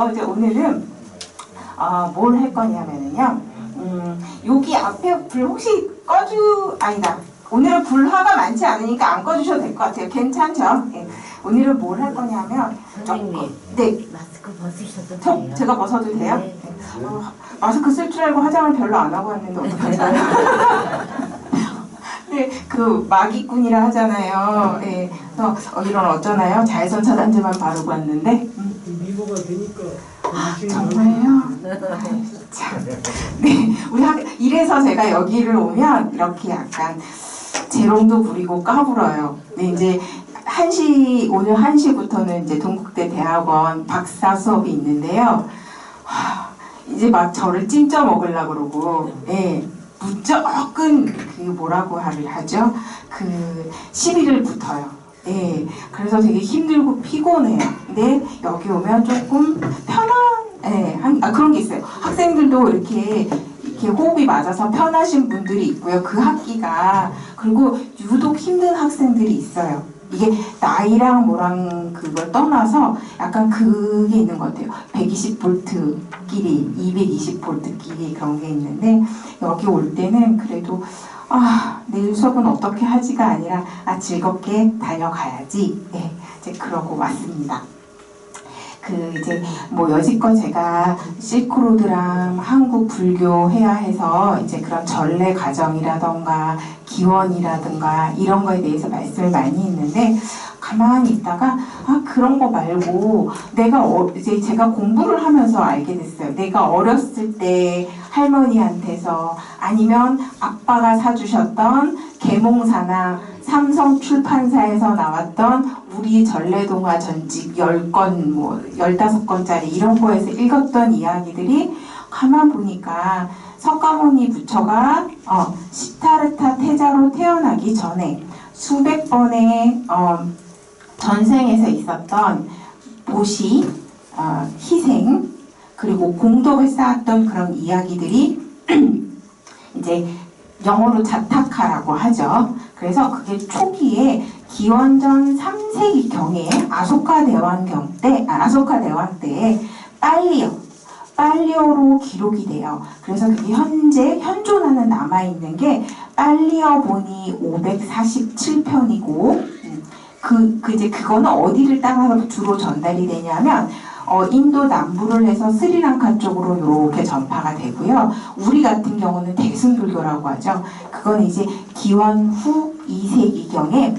이제 오늘은 뭘 할 거냐면요. 여기 앞에 불 혹시 아니다. 오늘은 불화가 많지 않으니까 안 꺼주셔도 될 것 같아요. 괜찮죠? 네. 오늘은 뭘 할 거냐면 선생님, 네. 마스크 벗으셔도 돼요? 제가 벗어도 돼요? 네. 마스크 쓸 줄 알고 화장을 별로 안 하고 왔는데 어떡하죠? 네, 그 마기꾼이라 하잖아요. 네, 그래서 이런 어쩌나요? 자외선 차단제만 바르고 왔는데 미모가 되니까 정말요? 참. 네, 이래서 제가 여기를 오면 이렇게 약간 재롱도 부리고 까불어요. 네, 이제 오늘 1시부터는 이제 동국대 대학원 박사 수업이 있는데요. 이제 막 저를 찜쪄 먹으려고 그러고, 예, 무조건 뭐라고 하죠? 시비를 붙어요. 예, 그래서 되게 힘들고 피곤해요. 근데 여기 오면 조금 그런 게 있어요. 학생들도 이렇게 호흡이 맞아서 편하신 분들이 있고요. 그 학기가. 그리고 유독 힘든 학생들이 있어요. 이게 나이랑 뭐랑 그걸 떠나서 약간 그게 있는 것 같아요. 120V끼리, 220V끼리 그런 게 있는데 여기 올 때는 그래도 내일 수업은 어떻게 하지가 아니라 즐겁게 달려가야지. 네, 이제 그러고 왔습니다. 이제 여지껏 제가 실크로드랑 한국 불교 해야 해서 이제 그런 전래 과정이라던가 기원이라든가 이런 거에 대해서 말씀을 많이 했는데 가만히 있다가 그런 거 말고 이제 제가 공부를 하면서 알게 됐어요. 내가 어렸을 때 할머니한테서 아니면 아빠가 사주셨던 계몽사나 삼성 출판사에서 나왔던 우리 전래동화 전집 10권, 15권짜리 이런 거에서 읽었던 이야기들이 가만 보니까 석가모니 부처가 시타르타 태자로 태어나기 전에 수백 번의 전생에서 있었던 보시, 희생, 그리고 공덕을 쌓았던 그런 이야기들이 이제 영어로 자타카라고 하죠. 그래서 그게 초기에 기원전 3세기 경에 아소카 대왕 때 빨리어로 기록이 돼요. 그래서 그게 현재 현존하는 남아있는 게 빨리어본이 547편이고 이제 그거는 어디를 따라서 주로 전달이 되냐면 인도 남부를 해서 스리랑카 쪽으로 이렇게 전파가 되고요. 우리 같은 경우는 대승불교라고 하죠. 그건 이제 기원 후 2세기경에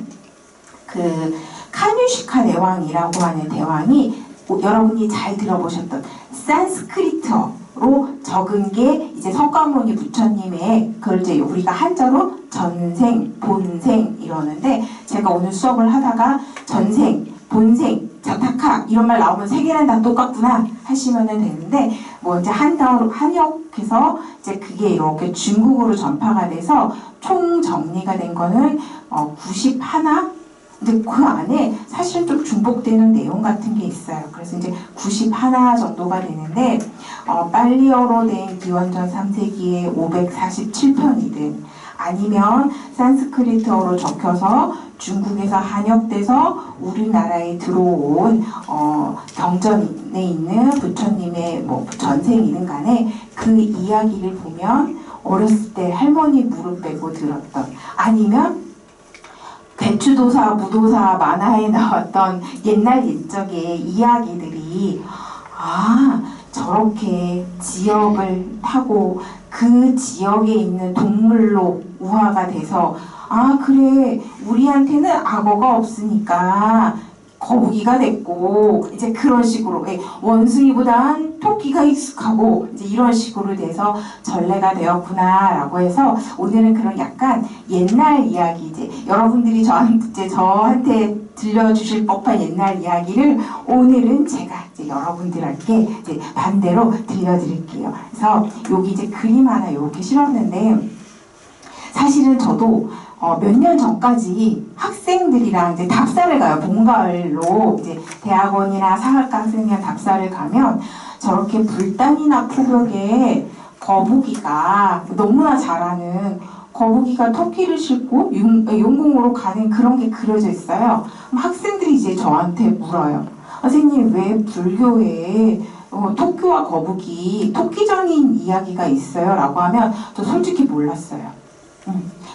카뉴시카 대왕이라고 하는 대왕이 여러분이 잘 들어보셨던 산스크리트어로 적은 게 이제 석가모니 부처님의 그걸 이제 우리가 한자로 전생, 본생 이러는데 제가 오늘 수업을 하다가 전생, 본생, 자타카 이런 말 나오면 세 개는 다 똑같구나 하시면은 되는데 이제 한역해서 이제 그게 이렇게 중국어로 전파가 돼서 총 정리가 된 거는 91. 근데 그 안에 사실 좀 중복되는 내용 같은 게 있어요. 그래서 이제 91 정도가 되는데 빨리어로 된 기원전 3세기에 547편이든 아니면 산스크리트어로 적혀서 중국에서 한역돼서 우리나라에 들어온 경전에 있는 부처님의 전생이든 간에 그 이야기를 보면 어렸을 때 할머니 무릎 빼고 들었던 아니면 배추도사, 무도사 만화에 나왔던 옛날 옛적의 이야기들이 저렇게 지역을 타고 그 지역에 있는 동물로 우화가 돼서 그래 우리한테는 악어가 없으니까 거북이가 됐고 이제 그런 식으로 원숭이보단 토끼가 익숙하고 이제 이런 식으로 돼서 전래가 되었구나라고 해서 오늘은 그런 약간 옛날 이야기 이제 여러분들이 저한테 들려주실 법한 옛날 이야기를 오늘은 제가 이제 여러분들께 이제 반대로 들려드릴게요. 그래서 여기 이제 그림 하나 이렇게 실었는데 사실은 저도 몇 년 전까지 학생들이랑 이제 답사를 가요. 봄가을로 이제 대학원이나 사학과 학생이랑 답사를 가면 저렇게 불단이나 포격에 거북이가 너무나 잘하는 거북이가 토끼를 싣고 용궁으로 가는 그런 게 그려져 있어요. 그럼 학생들이 이제 저한테 물어요. 선생님 왜 불교에 토끼와 거북이 토끼전인 이야기가 있어요 라고 하면 저 솔직히 몰랐어요.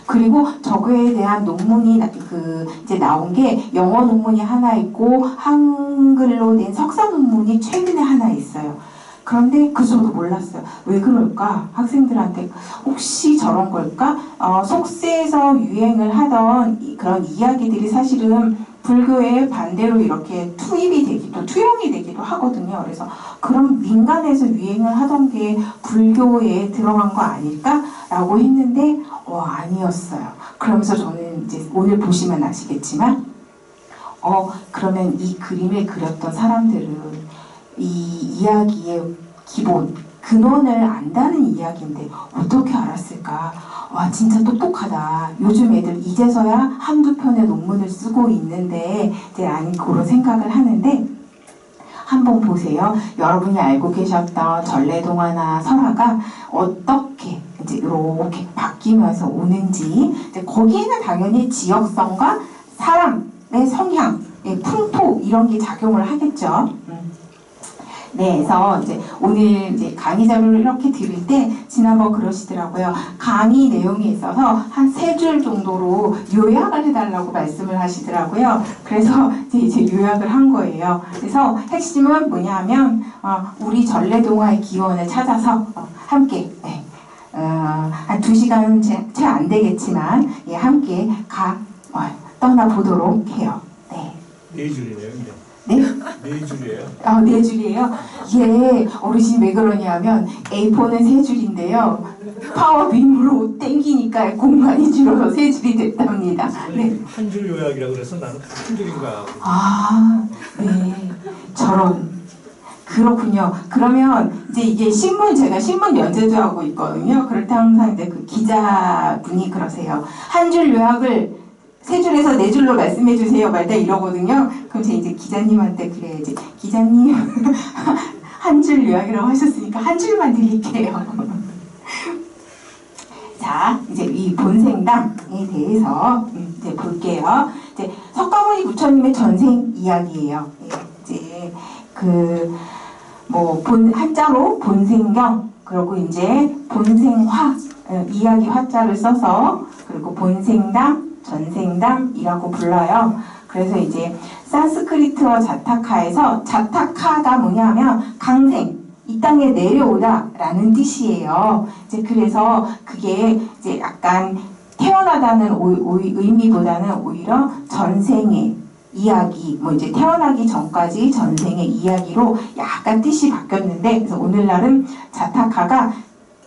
그리고 저거에 대한 논문이 이제 나온 게 영어 논문이 하나 있고 한글로 된 석사 논문이 최근에 하나 있어요. 그런데 저도 몰랐어요. 왜 그럴까? 학생들한테 혹시 저런 걸까? 속세에서 유행을 하던 그런 이야기들이 사실은 불교의 반대로 이렇게 투영이 되기도 하거든요. 그래서 그런 민간에서 유행을 하던 게 불교에 들어간 거 아닐까라고 했는데 아니었어요. 그러면서 저는 이제 오늘 보시면 아시겠지만 그러면 이 그림을 그렸던 사람들은 이 이야기의 기본 근원을 안다는 이야기인데 어떻게 알았을까? 와 진짜 똑똑하다. 요즘 애들 이제서야 한두 편의 논문을 쓰고 있는데 이제 그런 생각을 하는데 한번 보세요. 여러분이 알고 계셨던 전래동화나 설화가 어떻게 이제 이렇게 바뀌면서 오는지 이제 거기에는 당연히 지역성과 사람의 성향, 풍토 이런 게 작용을 하겠죠. 네, 그래서 이제 오늘 이제 강의 자료를 이렇게 드릴 때 지난번 그러시더라고요. 강의 내용에 있어서 한 3줄 정도로 요약을 해달라고 말씀을 하시더라고요. 그래서 이제 요약을 한 거예요. 그래서 핵심은 뭐냐면 우리 전래동화의 기원을 찾아서 함께 한 2시간은 채 안 되겠지만 함께 떠나보도록 해요. 네. 4줄이네요. 네? 4줄이에요. 4줄이에요? 예, 어르신이 왜 그러냐면 A4는 3줄인데요. 파워빔으로 땡기니까 공간이 줄어서 3줄이 됐답니다. 네. 한 줄 요약이라고 그래서 나는 한 줄인가. 네. 저런. 그렇군요. 그러면 이제 이게 제가 신문 연재도 하고 있거든요. 그럴 때 항상 이제 그 기자분이 그러세요. 한 줄 요약을 3줄에서 4줄로 말씀해 주세요. 말다 이러거든요. 그럼 제가 이제 기자님한테 그래야지. 기자님, 한 줄 요약이라고 하셨으니까 한 줄만 드릴게요. 자, 이제 이 본생담에 대해서 이제 볼게요. 이제 석가모니 부처님의 전생 이야기예요. 이제 한자로 본생경, 그리고 이제 본생화, 이야기 화자를 써서 그리고 본생담, 전생담이라고 불러요. 그래서 이제 산스크리트어 자타카에서 자타카가 뭐냐면 강생, 이 땅에 내려오다 라는 뜻이에요. 이제 그래서 그게 이제 약간 태어나다는 의미보다는 오히려 전생의 이야기, 이제 태어나기 전까지 전생의 이야기로 약간 뜻이 바뀌었는데, 그래서 오늘날은 자타카가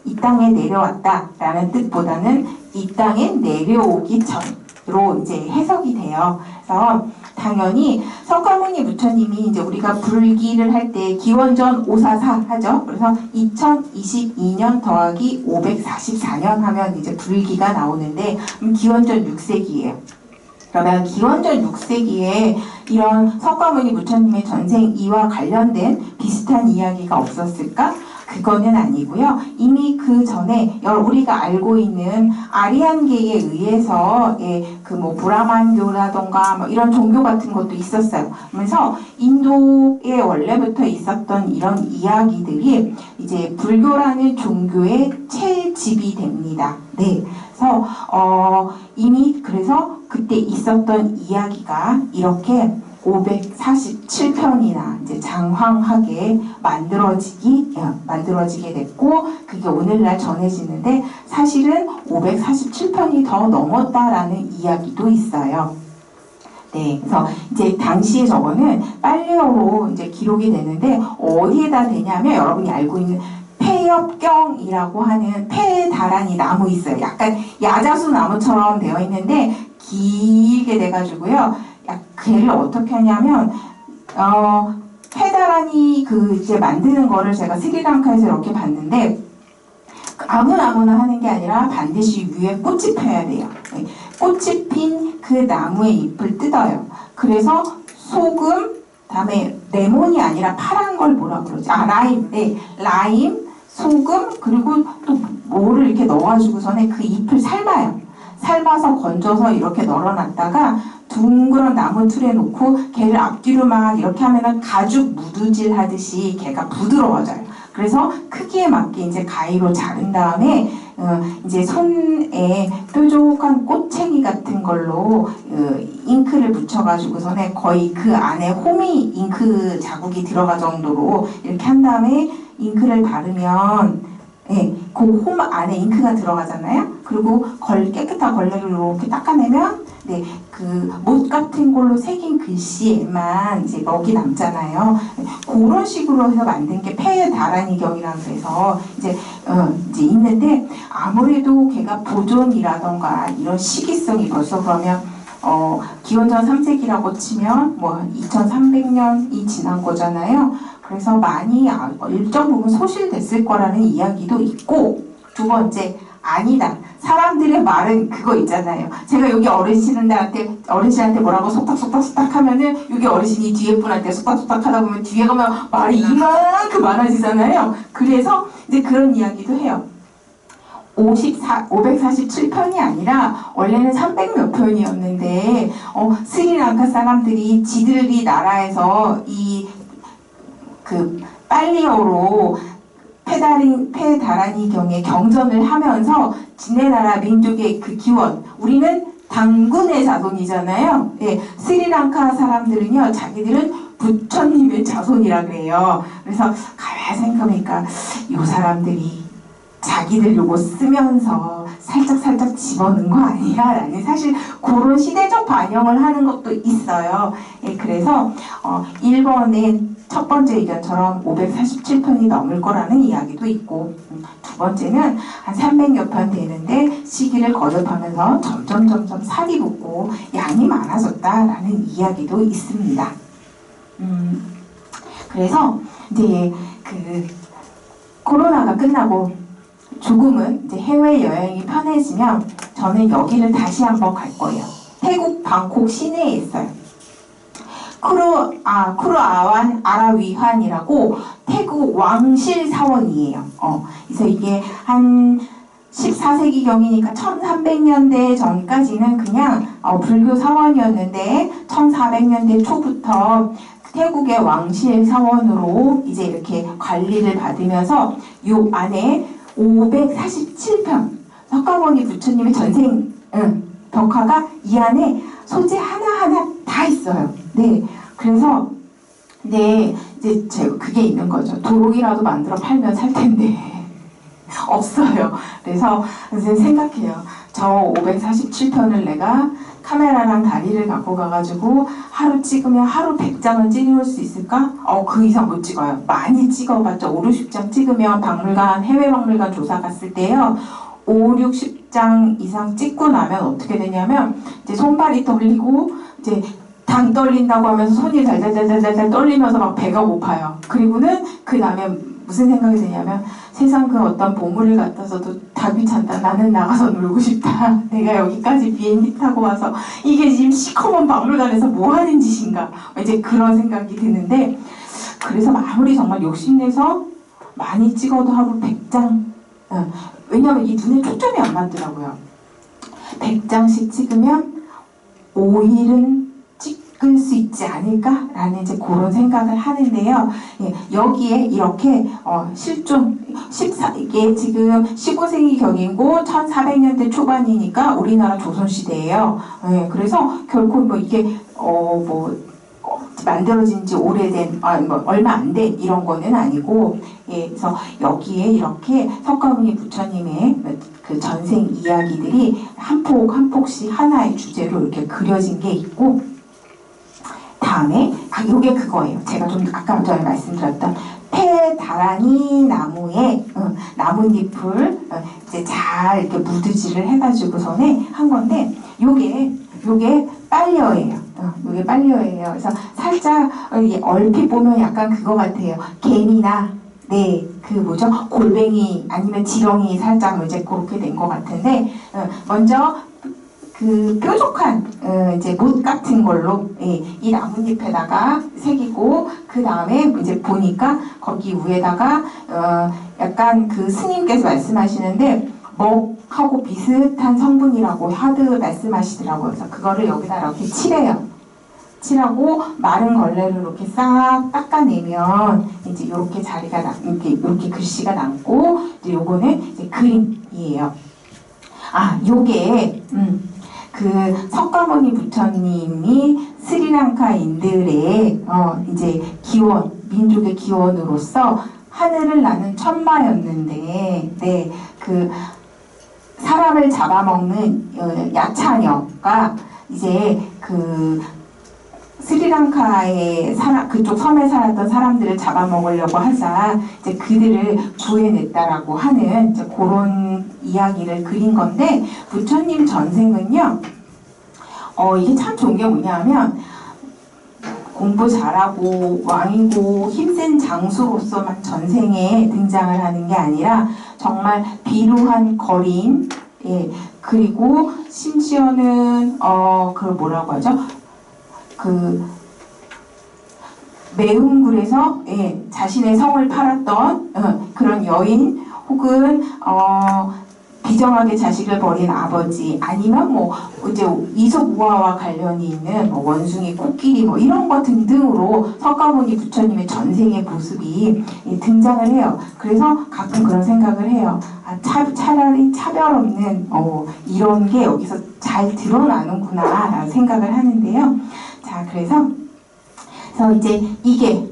이 땅에 내려왔다라는 뜻보다는 이 땅에 내려오기 전으로 이제 해석이 돼요. 그래서 당연히 석가모니 부처님이 이제 우리가 불기를 할 때 기원전 544 하죠. 그래서 2022년 더하기 544년 하면 이제 불기가 나오는데 기원전 6세기예요. 그러면 기원전 6세기에 이런 석가모니 부처님의 전생 이와 관련된 비슷한 이야기가 없었을까? 그거는 아니고요. 이미 그 전에 우리가 알고 있는 아리안계에 의해서 브라만교라던가 이런 종교 같은 것도 있었어요. 그러면서 인도에 원래부터 있었던 이런 이야기들이 이제 불교라는 종교의 채집이 됩니다. 네. 그래서 이미 그래서 그때 있었던 이야기가 이렇게 547편이나 이제 장황하게 만들어지게 됐고, 그게 오늘날 전해지는데 사실은 547편이 더 넘었다라는 이야기도 있어요. 네, 그래서 이제 당시에 저거는 빨리어로 이제 기록이 되는데 어디에다 되냐면 여러분이 알고 있는 폐엽경이라고 하는 폐다란이 나무 있어요. 약간 야자수 나무처럼 되어 있는데 길게 돼가지고요. 걔를 어떻게 하냐면 폐다란이 이제 만드는 거를 제가 스리랑카에서 이렇게 봤는데 아무나 하는 게 아니라 반드시 위에 꽃이 펴야 돼요. 꽃이 핀 그 나무의 잎을 뜯어요. 그래서 소금, 다음에 레몬이 아니라 파란 걸 뭐라 그러지? 라임. 네, 라임, 소금, 그리고 또 뭐를 이렇게 넣어가지고 전에 그 잎을 삶아요. 삶아서 건져서 이렇게 널어놨다가 둥그런 나무 틀에 놓고 걔를 앞뒤로 막 이렇게 하면은 가죽 무드질 하듯이 걔가 부드러워져요. 그래서 크기에 맞게 이제 가위로 자른 다음에 이제 손에 뾰족한 꽃챙이 같은 걸로 잉크를 묻혀가지고서는 거의 그 안에 홈이 잉크 자국이 들어갈 정도로 이렇게 한 다음에 잉크를 바르면 그 홈 안에 잉크가 들어가잖아요. 그리고 깨끗한 걸레로 이렇게 닦아내면 그 못 같은 걸로 새긴 글씨에만 이제 먹이 남잖아요. 그런 식으로 해서 만든 게 폐다란이경이라고 해서 이제 있는데 아무래도 걔가 보존이라던가 이런 시기성이 벌써 그러면 기원전 3세기라고 치면 뭐 2300년이 지난 거잖아요. 그래서 많이 일정 부분 소실됐을 거라는 이야기도 있고, 두 번째, 아니다. 사람들의 말은 그거 있잖아요. 제가 여기 어르신한테 뭐라고 속닥속닥 하면은 여기 어르신이 뒤에 분한테 속닥속닥 하다 보면 뒤에 가면 말이 이만큼 많아지잖아요. 그래서 이제 그런 이야기도 해요. 547편이 아니라 원래는 300몇 편이었는데 스리랑카 사람들이 지들이 나라에서 그 빨리어로 페다라니경에 경전을 하면서 지네 나라 민족의 그 기원, 우리는 당군의 자손이잖아요. 스리랑카 사람들은요, 자기들은 부처님의 자손이라 그래요. 그래서 가만히 생각해보니까 이 사람들이 자기들 요거 쓰면서 살짝 집어넣은 거 아니야? 라는 사실 그런 시대적 반영을 하는 것도 있어요. 그래서 1번의 첫 번째 의견처럼 547편이 넘을 거라는 이야기도 있고, 두 번째는 한 300여 편 되는데 시기를 거듭하면서 점점 살이 붙고 양이 많아졌다라는 이야기도 있습니다. 그래서 이제 그 코로나가 끝나고 조금은 이제 해외 여행이 편해지면 저는 여기를 다시 한번 갈 거예요. 태국 방콕 시내에 있어요. 쿠르아완 아라위환이라고 태국 왕실 사원이에요. 그래서 이게 한 14세기경이니까 1300년대 전까지는 그냥 불교 사원이었는데 1400년대 초부터 태국의 왕실 사원으로 이제 이렇게 관리를 받으면서 요 안에 547편 석가모니 부처님의 전생 벽화가 이 안에 소재 하나하나 다 있어요. 그래서 이제 제가 그게 있는 거죠. 도록이라도 만들어 팔면 살 텐데 없어요. 그래서 이제 생각해요. 저 547편을 내가 카메라랑 다리를 갖고 가가지고 하루 찍으면 하루 100장은 찍을 수 있을까? 그 이상 못 찍어요. 많이 찍어봤자 5, 60장 찍으면 해외 박물관 조사 갔을 때요. 5, 60장 이상 찍고 나면 어떻게 되냐면 이제 손발이 떨리고 이제 당 떨린다고 하면서 손이 달달달달달 떨리면서 막 배가 고파요. 그리고는 그 다음에 무슨 생각이 드냐면 세상 그 어떤 보물을 갖다서도 다 귀찮다. 나는 나가서 놀고 싶다. 내가 여기까지 비행기 타고 와서 이게 지금 시커먼 박물관에서 뭐 하는 짓인가. 이제 그런 생각이 드는데, 그래서 아무리 정말 욕심내서 많이 찍어도 하루 100장. 왜냐면 이 눈에 초점이 안 맞더라고요. 100장씩 찍으면 5일은 찍을 수 있지 않을까라는 이제 그런 생각을 하는데요. 여기에 이렇게 실존 이게 지금 15세기 경이고 1400년대 초반이니까 우리나라 조선시대예요. 그래서 결코 뭐 이게 만들어진 지 오래된 얼마 안 된 이런 거는 아니고, 그래서 여기에 이렇게 석가모니 부처님의 그 전생 이야기들이 한 폭 한 폭씩 하나의 주제로 이렇게 그려진 게 있고, 다음에 이게 그거예요. 제가 좀 아까 전에 말씀드렸던 페다라니 나무에 나뭇잎을 이제 잘 이렇게 무드질을 해가지고서는 한 건데, 요게 빨려예요. 요게 빨려예요. 그래서 살짝 얼핏 보면 약간 그거 같아요. 개미나 그 뭐죠? 골뱅이 아니면 지렁이 살짝 이제 그렇게 된 것 같은데, 먼저 그 뾰족한 이제 못 같은 걸로 이 나뭇잎에다가 새기고, 그 다음에 이제 보니까 거기 위에다가 약간 그 스님께서 말씀하시는데 먹하고 비슷한 성분이라고 하드 말씀하시더라고요. 그래서 그거를 여기다 이렇게 칠해요. 칠하고 마른 걸레로 이렇게 싹 닦아내면 이제 이렇게 자리가 이렇게 글씨가 남고, 이제 요거는 이제 그림이에요. 아, 요게 그 석가모니 부처님이 스리랑카인들의 이제 기원, 민족의 기원으로서 하늘을 나는 천마였는데, 네, 그 사람을 잡아먹는 야차녀가 이제 그 스리랑카의 그쪽 섬에 살았던 사람들을 잡아먹으려고 하자 이제 그들을 구해냈다라고 하는 이제 그런 이야기를 그린 건데, 부처님 전생은요, 이게 참 좋은 게 뭐냐면 공부 잘하고 왕이고 힘센 장수로서만 전생에 등장을 하는 게 아니라 정말 비루한 거린, 예, 그리고 심지어는 그 뭐라고 하죠? 그 매운굴에서 자신의 성을 팔았던 그런 여인, 혹은 비정하게 자식을 버린 아버지, 아니면 뭐 이제 이솝 우화와 관련이 있는 뭐 원숭이, 코끼리 뭐 이런 것 등등으로 석가모니 부처님의 전생의 모습이 등장을 해요. 그래서 가끔 그런 생각을 해요. 아, 차라리 차별 없는 이런 게 여기서 잘 드러나는구나 라는 생각을 하는데요. 자, 그래서 이제 이게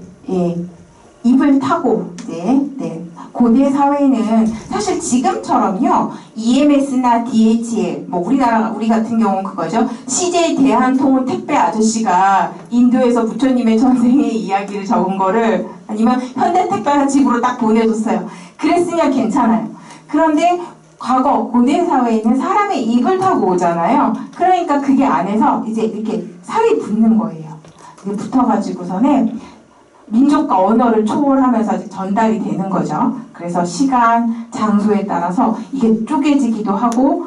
입을 타고 이제 고대 사회는 사실 지금처럼요 EMS나 DHL 뭐 우리 같은 경우는 그거죠. CJ 대한통운 택배 아저씨가 인도에서 부처님의 전생의 이야기를 적은 거를 아니면 현대택배가 집으로 딱 보내줬어요. 그랬으면 괜찮아요. 그런데 과거 고대 사회에는 사람의 입을 타고 오잖아요. 그러니까 그게 안에서 이제 이렇게 살이 붙는 거예요. 붙어가지고서는 민족과 언어를 초월하면서 전달이 되는 거죠. 그래서 시간, 장소에 따라서 이게 쪼개지기도 하고,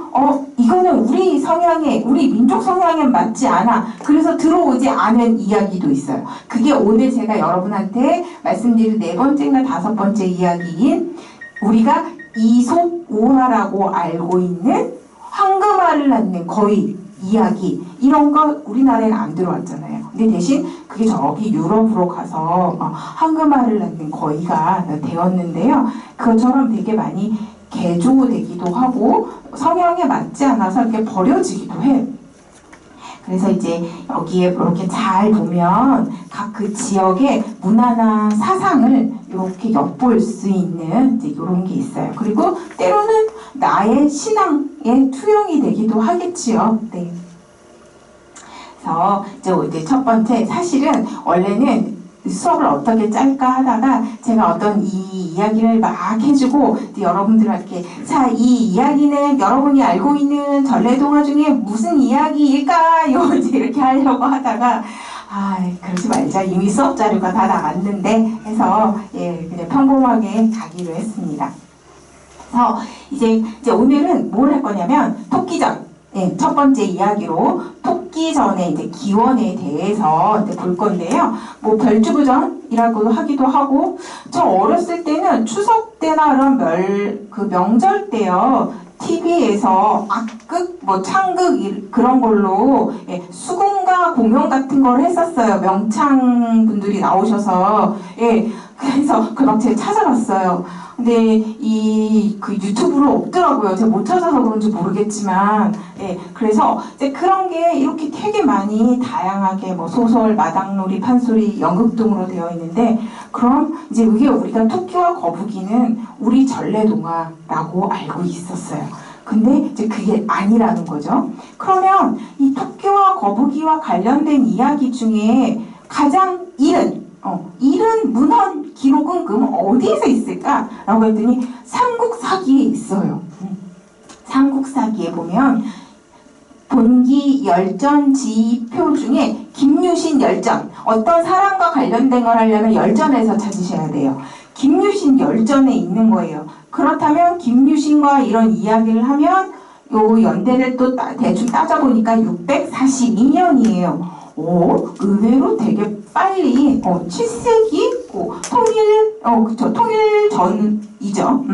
이거는 우리 민족 성향에 맞지 않아. 그래서 들어오지 않은 이야기도 있어요. 그게 오늘 제가 여러분한테 말씀드릴 4번째인가 5번째 이야기인, 우리가 이솝 우화라고 알고 있는 황금알을 낳는 거위 이야기, 이런 거 우리나라에는 안 들어왔잖아요. 근데 대신 그게 저기 유럽으로 가서 황금알을 낳는 거위가 되었는데요. 그것처럼 되게 많이 개조되기도 하고 성향에 맞지 않아서 이렇게 버려지기도 해요. 그래서 이제 여기에 이렇게 잘 보면 각 그 지역의 문화나 사상을 이렇게 엿볼 수 있는 이제 이런 게 있어요. 그리고 때로는 나의 신앙의 투영이 되기도 하겠지요. 네. 그래서 이제 첫 번째, 사실은 원래는 수업을 어떻게 짤까 하다가 제가 어떤 이 이야기를 막 해주고 여러분들한테 자, 이 이야기는 여러분이 알고 있는 전래동화 중에 무슨 이야기일까요? 이제 이렇게 하려고 하다가 그러지 말자, 이미 수업 자료가 다 나왔는데 해서 그냥 평범하게 가기로 했습니다. 그래서 이제 오늘은 뭘 할 거냐면 토끼전, 첫 번째 이야기로 토끼전의 이제 기원에 대해서 이제 볼 건데요. 뭐 별주부전이라고 하기도 하고, 저 어렸을 때는 추석 때나 이런 명절 때요, TV에서 악극, 뭐 창극 그런 걸로 수군가 공연 같은 걸 했었어요. 명창 분들이 나오셔서 그래서 막 제가 찾아봤어요. 근데 그 유튜브로 없더라고요. 제가 못 찾아서 그런지 모르겠지만, 그래서 이제 그런 게 이렇게 되게 많이 다양하게 뭐 소설, 마당놀이, 판소리, 연극 등으로 되어 있는데, 그럼 이제 이게 우리가 토끼와 거북이는 우리 전래동화라고 알고 있었어요. 근데 이제 그게 아니라는 거죠. 그러면 이 토끼와 거북이와 관련된 이야기 중에 가장 이른 문헌 기록은 그럼 어디에서 있을까? 라고 했더니 삼국사기에 있어요. 삼국사기에 보면 본기 열전 지표 중에 김유신 열전, 어떤 사람과 관련된 걸 하려면 열전에서 찾으셔야 돼요. 김유신 열전에 있는 거예요. 그렇다면 김유신과 이런 이야기를 하면 요 연대를 또 대충 따져보니까 642년이에요. 의외로 되게 빨리 7세기 통일 전이죠.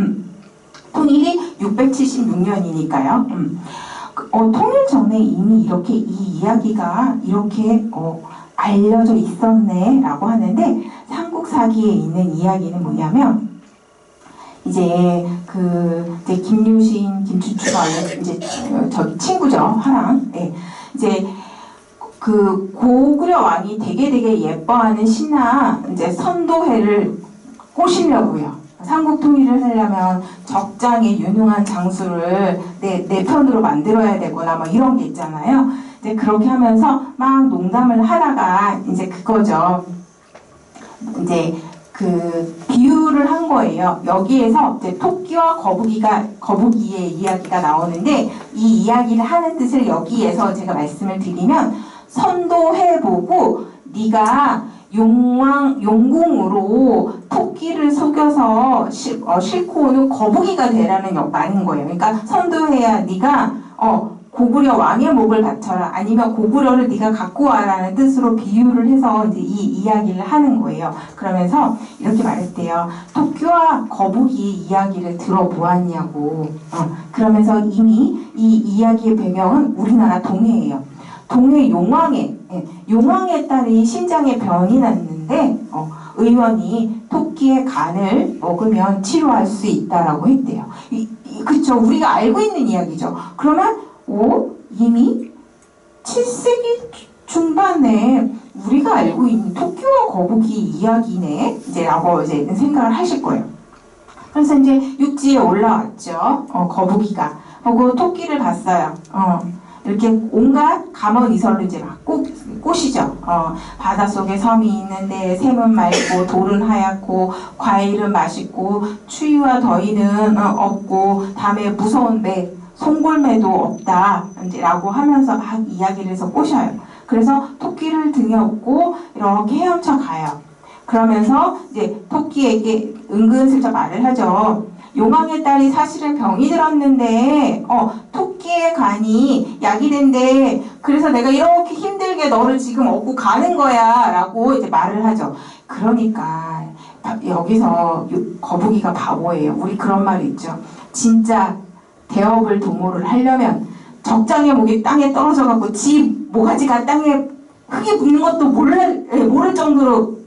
통일이 676년이니까요. 통일 전에 이미 이렇게 이 이야기가 이렇게 알려져 있었네라고 하는데 삼국사기에 있는 이야기는 뭐냐면 이제 김유신, 김춘추가 이제 저기 친구죠, 화랑. 예. 이제 그 고구려 왕이 되게 예뻐하는 신하 이제 선도회를 꼬시려고요. 삼국 통일을 하려면 적장에 유능한 장수를 내 편으로 만들어야 되거나 뭐 이런 게 있잖아요. 이제 그렇게 하면서 막 농담을 하다가 이제 그거죠. 이제 그 비유를 한 거예요. 여기에서 이제 토끼와 거북이의 이야기가 나오는데 이 이야기를 하는 뜻을 여기에서 제가 말씀을 드리면 선도해보고 네가 용궁으로 토끼를 속여서 싣고 오는 거북이가 되라는 말인 거예요. 그러니까 선도해야 네가 고구려 왕의 목을 바쳐라 아니면 고구려를 네가 갖고 와라는 뜻으로 비유를 해서 이제 이 이야기를 하는 거예요. 그러면서 이렇게 말했대요. 토끼와 거북이 이야기를 들어보았냐고. 그러면서 이미 이 이야기의 배경은 우리나라 동해예요. 동해 용왕의 딸이 심장에 병이 났는데 의원이 토끼의 간을 먹으면 치료할 수 있다라고 했대요. 그쵸? 우리가 알고 있는 이야기죠. 그러면 이미 7세기 중반에 우리가 알고 있는 토끼와 거북이 이야기네 라고 이제 생각을 하실 거예요. 그래서 이제 육지에 올라왔죠. 거북이가. 그리고 토끼를 봤어요. 이렇게 온갖 감언이설로 이제 막 꼬시죠. 바닷속에 섬이 있는데 샘은 맑고 돌은 하얗고 과일은 맛있고 추위와 더위는 없고 다음에 무서운 매 송골매도 없다 라고 하면서 막 이야기를 해서 꼬셔요. 그래서 토끼를 등에 업고 이렇게 헤엄쳐 가요. 그러면서 이제 토끼에게 은근슬쩍 말을 하죠. 용왕의 딸이 사실은 병이 들었는데 토끼의 간이 약이 된대. 그래서 내가 이렇게 힘들게 너를 지금 업고 가는 거야 라고 이제 말을 하죠. 그러니까 여기서 거북이가 바보예요. 우리 그런 말 있죠. 진짜 대업을 도모를 하려면 적장의 목이 땅에 떨어져 갖고 지 모가지가 땅에 흙이 묻는 것도 모를 정도로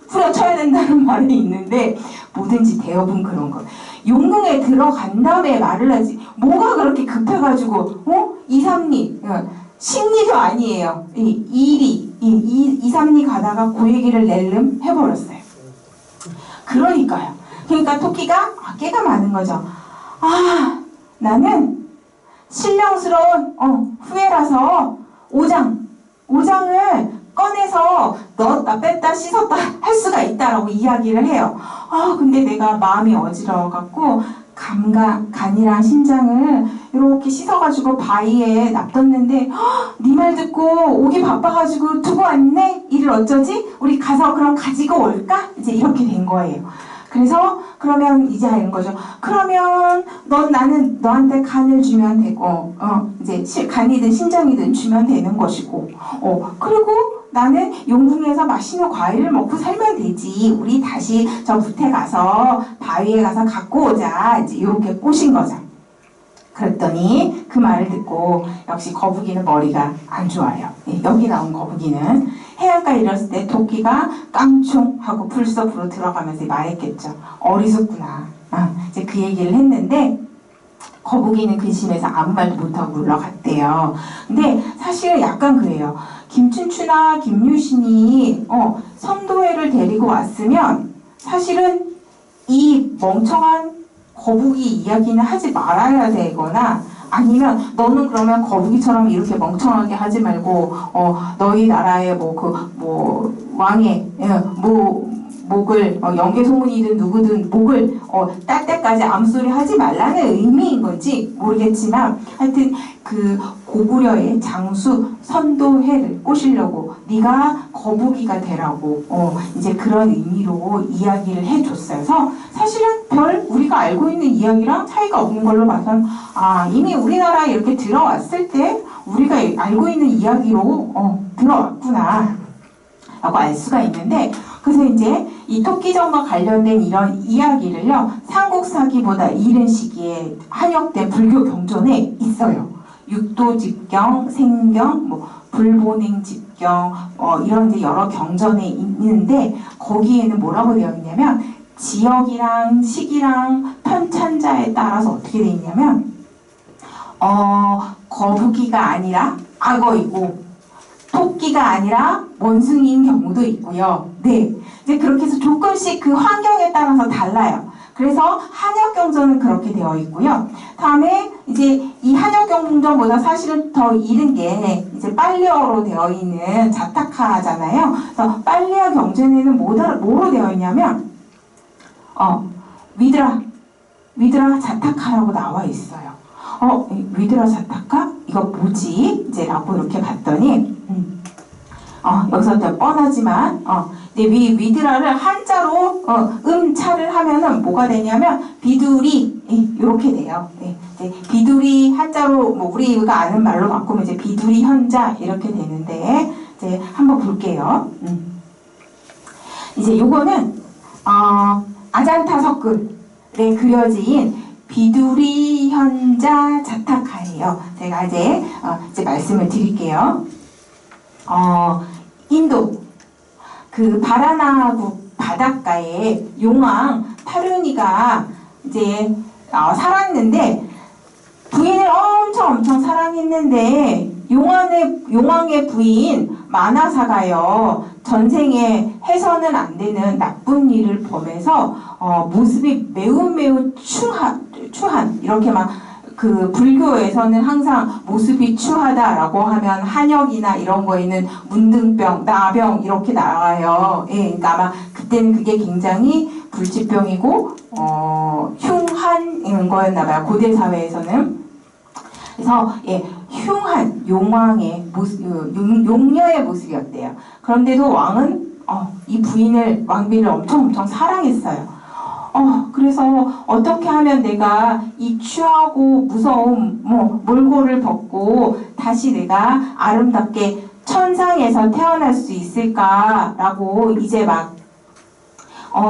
후려쳐야 된다는 말이 있는데 뭐든지 대업은 그런 거. 용궁에 들어간 다음에 말을 하지. 뭐가 그렇게 급해가지고 2, 3리 식리도 아니에요. 2리 2, 3리 가다가 그 얘기를 낼름 해버렸어요. 그러니까요. 그러니까 토끼가 깨가 많은 거죠. 나는 신령스러운 후회라서 오장을 꺼내서 넣었다 뺐다 씻었다 할 수가 있다라고 이야기를 해요. 근데 내가 마음이 어지러워갖고 간이랑 심장을 이렇게 씻어가지고 바위에 놔뒀는데 네 말 듣고 오기 바빠가지고 두고 왔네? 이를 어쩌지? 우리 가서 그럼 가지고 올까? 이제 이렇게 된 거예요. 그래서 그러면 이제 하는 거죠. 그러면 나는 너한테 간을 주면 되고 이제 간이든 신장이든 주면 되는 것이고 그리고 나는 용궁에서 맛있는 과일을 먹고 살면 되지. 우리 다시 저 붓에 가서 바위에 가서 갖고 오자. 이제 이렇게 꼬신 거죠. 그랬더니 그 말을 듣고 역시 거북이는 머리가 안 좋아요. 여기 나온 거북이는 해안가에 이랬을 때 토끼가 깡총 하고 풀숲으로 들어가면서 말했겠죠. 어리석구나. 이제 그 얘기를 했는데 거북이는 근심해서 아무 말도 못하고 물러갔대요. 근데 사실은 약간 그래요. 김춘추나 김유신이 선도회를 데리고 왔으면 사실은 이 멍청한 거북이 이야기는 하지 말아야 되거나 아니면 너는 그러면 거북이처럼 이렇게 멍청하게 하지 말고 너희 나라의 왕의 목을 영계소문이든 누구든 목을 딸 때까지 암소리 하지 말라는 의미인 건지 모르겠지만 하여튼 그 고구려의 장수 선도해를 꼬시려고 네가 거북이가 되라고 이제 그런 의미로 이야기를 해줬어요. 그래서 사실은 우리가 알고 있는 이야기랑 차이가 없는 걸로 봐선 이미 우리나라에 이렇게 들어왔을 때 우리가 알고 있는 이야기로 들어왔구나 라고 알 수가 있는데 그래서 이제 이 토끼전과 관련된 이런 이야기를요, 삼국사기보다 이른 시기에 한역된 불교 경전에 있어요. 육도집경, 생경, 뭐 불보냉집경, 이런 이제 여러 경전에 있는데 거기에는 뭐라고 되어 있냐면 지역이랑 시기랑 편찬자에 따라서 어떻게 되어 있냐면 거북이가 아니라 악어이고 토끼가 아니라 원숭이인 경우도 있고요. 네, 이제 그렇게 해서 조금씩 그 환경에 따라서 달라요. 그래서 한역경전은 그렇게 되어 있고요. 다음에 이제 이 한역경전보다 사실은 더 이른 게 이제 빨리어로 되어 있는 자타카잖아요. 그래서 빨리어 경전에는 뭐로 되어 있냐면 위드라 자타카라고 나와 있어요. 위드라 자타카? 이거 뭐지? 이제 라고 이렇게 봤더니 여기서 뻔하지만 위드라를 한자로 음차를 하면은 뭐가 되냐면 비두리 이렇게 돼요. 네, 이제 비두리 한자로 뭐 우리가 아는 말로 바꾸면 이제 비두리 현자 이렇게 되는데 이제 한번 볼게요. 이제 요거는 아잔타 석굴에 그려진 비두리 현자 자타카예요. 제가 이제 말씀을 드릴게요. 인도 그 바라나국 바닷가에 용왕 타륜이가 이제 살았는데 부인을 엄청 사랑했는데 용왕의 부인 마나사가요 전생에 해서는 안 되는 나쁜 일을 범해서 모습이 매우 추한 이렇게 막 그 불교에서는 항상 모습이 추하다라고 하면 한역이나 이런 거에는 문둥병, 나병 이렇게 나와요. 예, 그러니까 아마 그때는 그게 굉장히 불치병이고 흉한 거였나봐요. 고대 사회에서는. 그래서 흉한 용왕의 모습, 용녀의 모습이었대요. 그런데도 왕은 이 부인을 왕비를 엄청 사랑했어요. 그래서 어떻게 하면 내가 이 추하고 무서운 몰골을 벗고 다시 내가 아름답게 천상에서 태어날 수 있을까라고 이제 막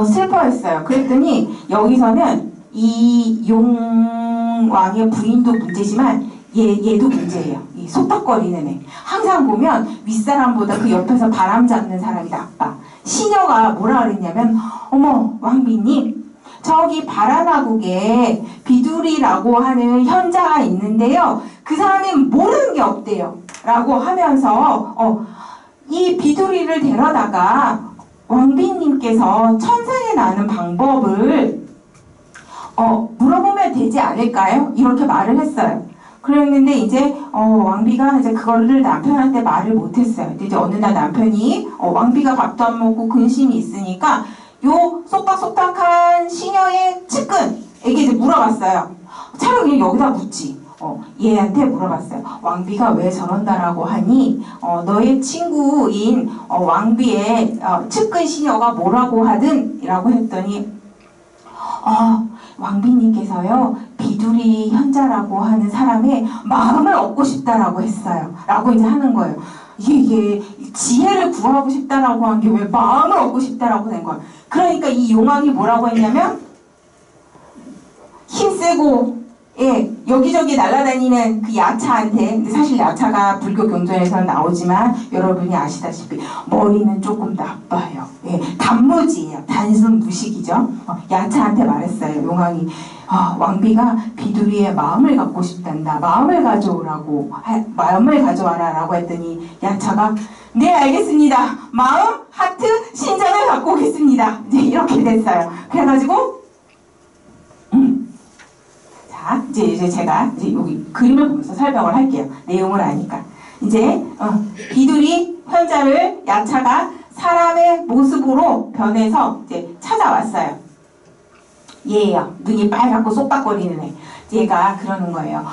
슬퍼했어요. 그랬더니 여기서는 이 용왕의 부인도 문제지만 얘도 문제예요. 이 속닥거리는 애. 항상 보면 윗사람보다 그 옆에서 바람 잡는 사람이 나빠. 시녀가 뭐라 그랬냐면 어머 왕비님 저기 바라나국에 비두리라고 하는 현자가 있는데요. 그 사람은 모르는 게 없대요. 라고 하면서 이 비두리를 데려다가 왕비님께서 천상에 나는 방법을 물어보면 되지 않을까요? 이렇게 말을 했어요. 그랬는데 이제 왕비가 이제 그거를 남편한테 말을 못했어요. 근데 이제 어느 날 남편이 왕비가 밥도 안 먹고 근심이 있으니까 요 속닥속닥한 시녀의 측근에게 이제 물어봤어요. 차라리 그냥 여기다 묻지. 얘한테 물어봤어요. 왕비가 왜 저런다라고 하니 너의 친구인 왕비의 측근 시녀가 뭐라고 하든 이라고 했더니 왕비님께서요 비두리 현자라고 하는 사람의 마음을 얻고 싶다라고 했어요. 라고 이제 하는 거예요. 이게 지혜를 구하고 싶다라고 한 게 왜 마음을 얻고 싶다라고 된 거야. 그러니까 이 용왕이 뭐라고 했냐면 힘세고 여기저기 날아다니는 그 야차한테, 근데 사실 야차가 불교 경전에서는 나오지만 여러분이 아시다시피 머리는 조금 나빠요. 단무지예요. 단순 무식이죠. 야차한테 말했어요. 용왕이 왕비가 비두리의 마음을 갖고 싶단다. 마음을 가져와라 라고 했더니 야차가 네 알겠습니다. 마음, 하트, 신전을 갖고 오겠습니다. 이제 이렇게 됐어요. 그래가지고 자 이제 제가 여기 그림을 보면서 설명을 할게요. 내용을 아니까. 이제 비두리 현자를 야차가 사람의 모습으로 변해서 이제 찾아왔어요. 얘예요. 눈이 빨갛고 쏙박거리는 애. 얘가 그러는 거예요.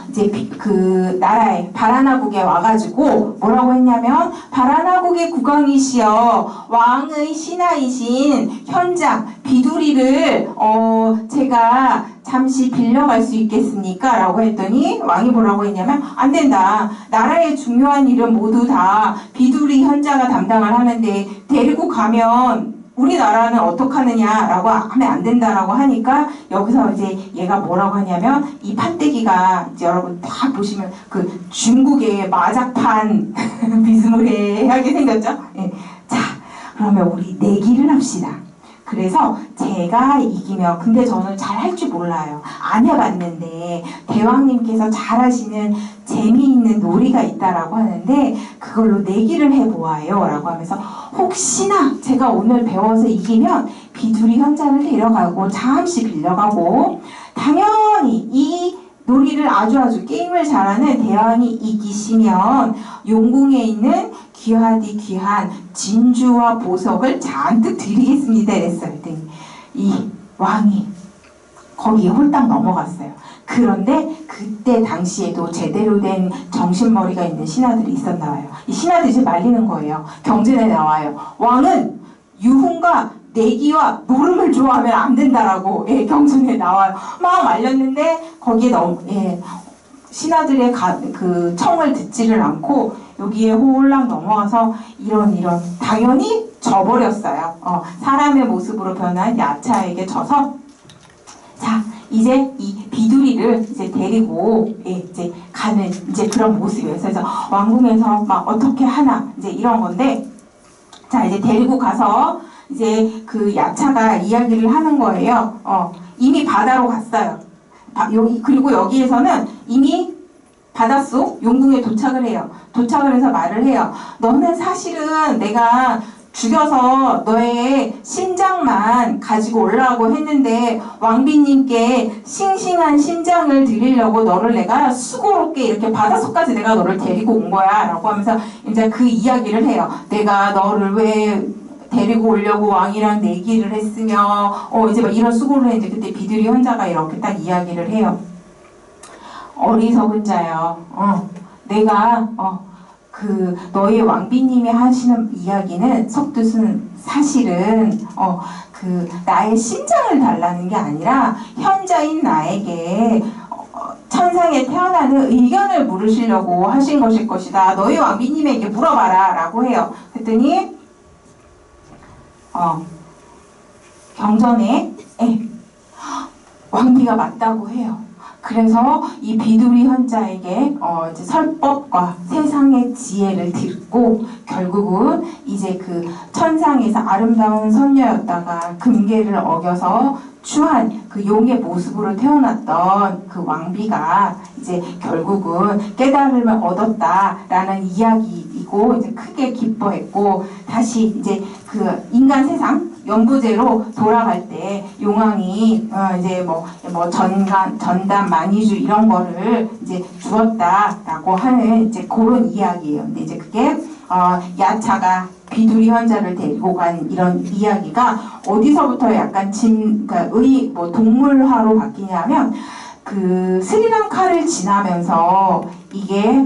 이제 그 나라에 바라나국에 와가지고 뭐라고 했냐면 바라나국의 국왕이시여 왕의 신하이신 현장 비두리를 제가 잠시 빌려갈 수 있겠습니까? 라고 했더니 왕이 뭐라고 했냐면 안 된다. 나라의 중요한 일은 모두 다 비두리 현자가 담당을 하는데 데리고 가면 우리나라는 어떡하느냐라고 하면 안 된다라고 하니까 여기서 이제 얘가 뭐라고 하냐면 이 판때기가 이제 여러분 다 보시면 그 중국의 마작판 비스무리하게 생겼죠? 예. 자, 그러면 우리 내기를 합시다. 그래서 제가 이기면 근데 저는 잘 할 줄 몰라요. 안 해봤는데 대왕님께서 잘 하시는 재미있는 놀이가 있다라고 하는데 그걸로 내기를 해보아요 라고 하면서 혹시나 제가 오늘 배워서 이기면 비두리 현자를 데려가고 잠시 빌려가고 당연히 이 놀이를 아주 게임을 잘하는 대왕이 이기시면 용궁에 있는 귀하디 귀한 진주와 보석을 잔뜩 드리겠습니다 이랬어요. 그랬더니 이 왕이 거기에 홀딱 넘어갔어요. 그런데 그때 당시에도 제대로 된 정신머리가 있는 신하들이 있었나 봐요. 이 신하들이 이제 말리는 거예요. 경전에 나와요. 왕은 유흥과 내기와 노름을 좋아하면 안 된다라고 경전에 나와요. 막 말렸는데 거기에 신하들의 그 청을 듣지를 않고 여기에 홀랑 넘어와서 이런 당연히 져버렸어요. 사람의 모습으로 변한 야차에게 져서 자 이제 이 비두리를 이제 데리고 이제 가는 이제 그런 모습이에요. 그래서 왕궁에서 막 어떻게 하나 이제 이런 건데 자 이제 데리고 가서 이제 그 야차가 이야기를 하는 거예요. 이미 바다로 갔어요. 그리고 여기에서는 이미 바닷속 용궁에 도착을 해요. 도착을 해서 말을 해요. 너는 사실은 내가 죽여서 너의 심장만 가지고 올라가고 했는데 왕비님께 싱싱한 심장을 드리려고 너를 내가 수고롭게 이렇게 바닷속까지 내가 너를 데리고 온 거야 라고 하면서 이제 그 이야기를 해요. 내가 너를 왜 데리고 오려고 왕이랑 내기를 했으며 이제 막 이런 수고를 했는데 그때 비두리 현자가 이렇게 딱 이야기를 해요. 어리석은 자여. 내가 그 너희 왕비님이 하시는 이야기는 속뜻은 사실은 그 나의 심장을 달라는 게 아니라 현자인 나에게 천상에 태어나는 의견을 물으시려고 하신 것일 것이다. 너희 왕비님에게 물어봐라 라고 해요. 그랬더니 경전에 왕비가 맞다고 해요. 그래서 이 비두리 현자에게 이제 설법과 세상의 지혜를 듣고 결국은 이제 그 천상에서 아름다운 선녀였다가 금계를 어겨서 추한 그 용의 모습으로 태어났던 그 왕비가 이제 결국은 깨달음을 얻었다라는 이야기이고 이제 크게 기뻐했고 다시 이제 그 인간 세상 연부제로 돌아갈 때 용왕이 이제 뭐 전담 만이주 이런 거를 이제 주었다라고 하는 이제 그런 이야기예요. 근데 이제 그게 야차가 비두리 현자를 데리고 간 이런 이야기가 어디서부터 약간 그러니까 동물화로 바뀌냐면 그 스리랑카를 지나면서 이게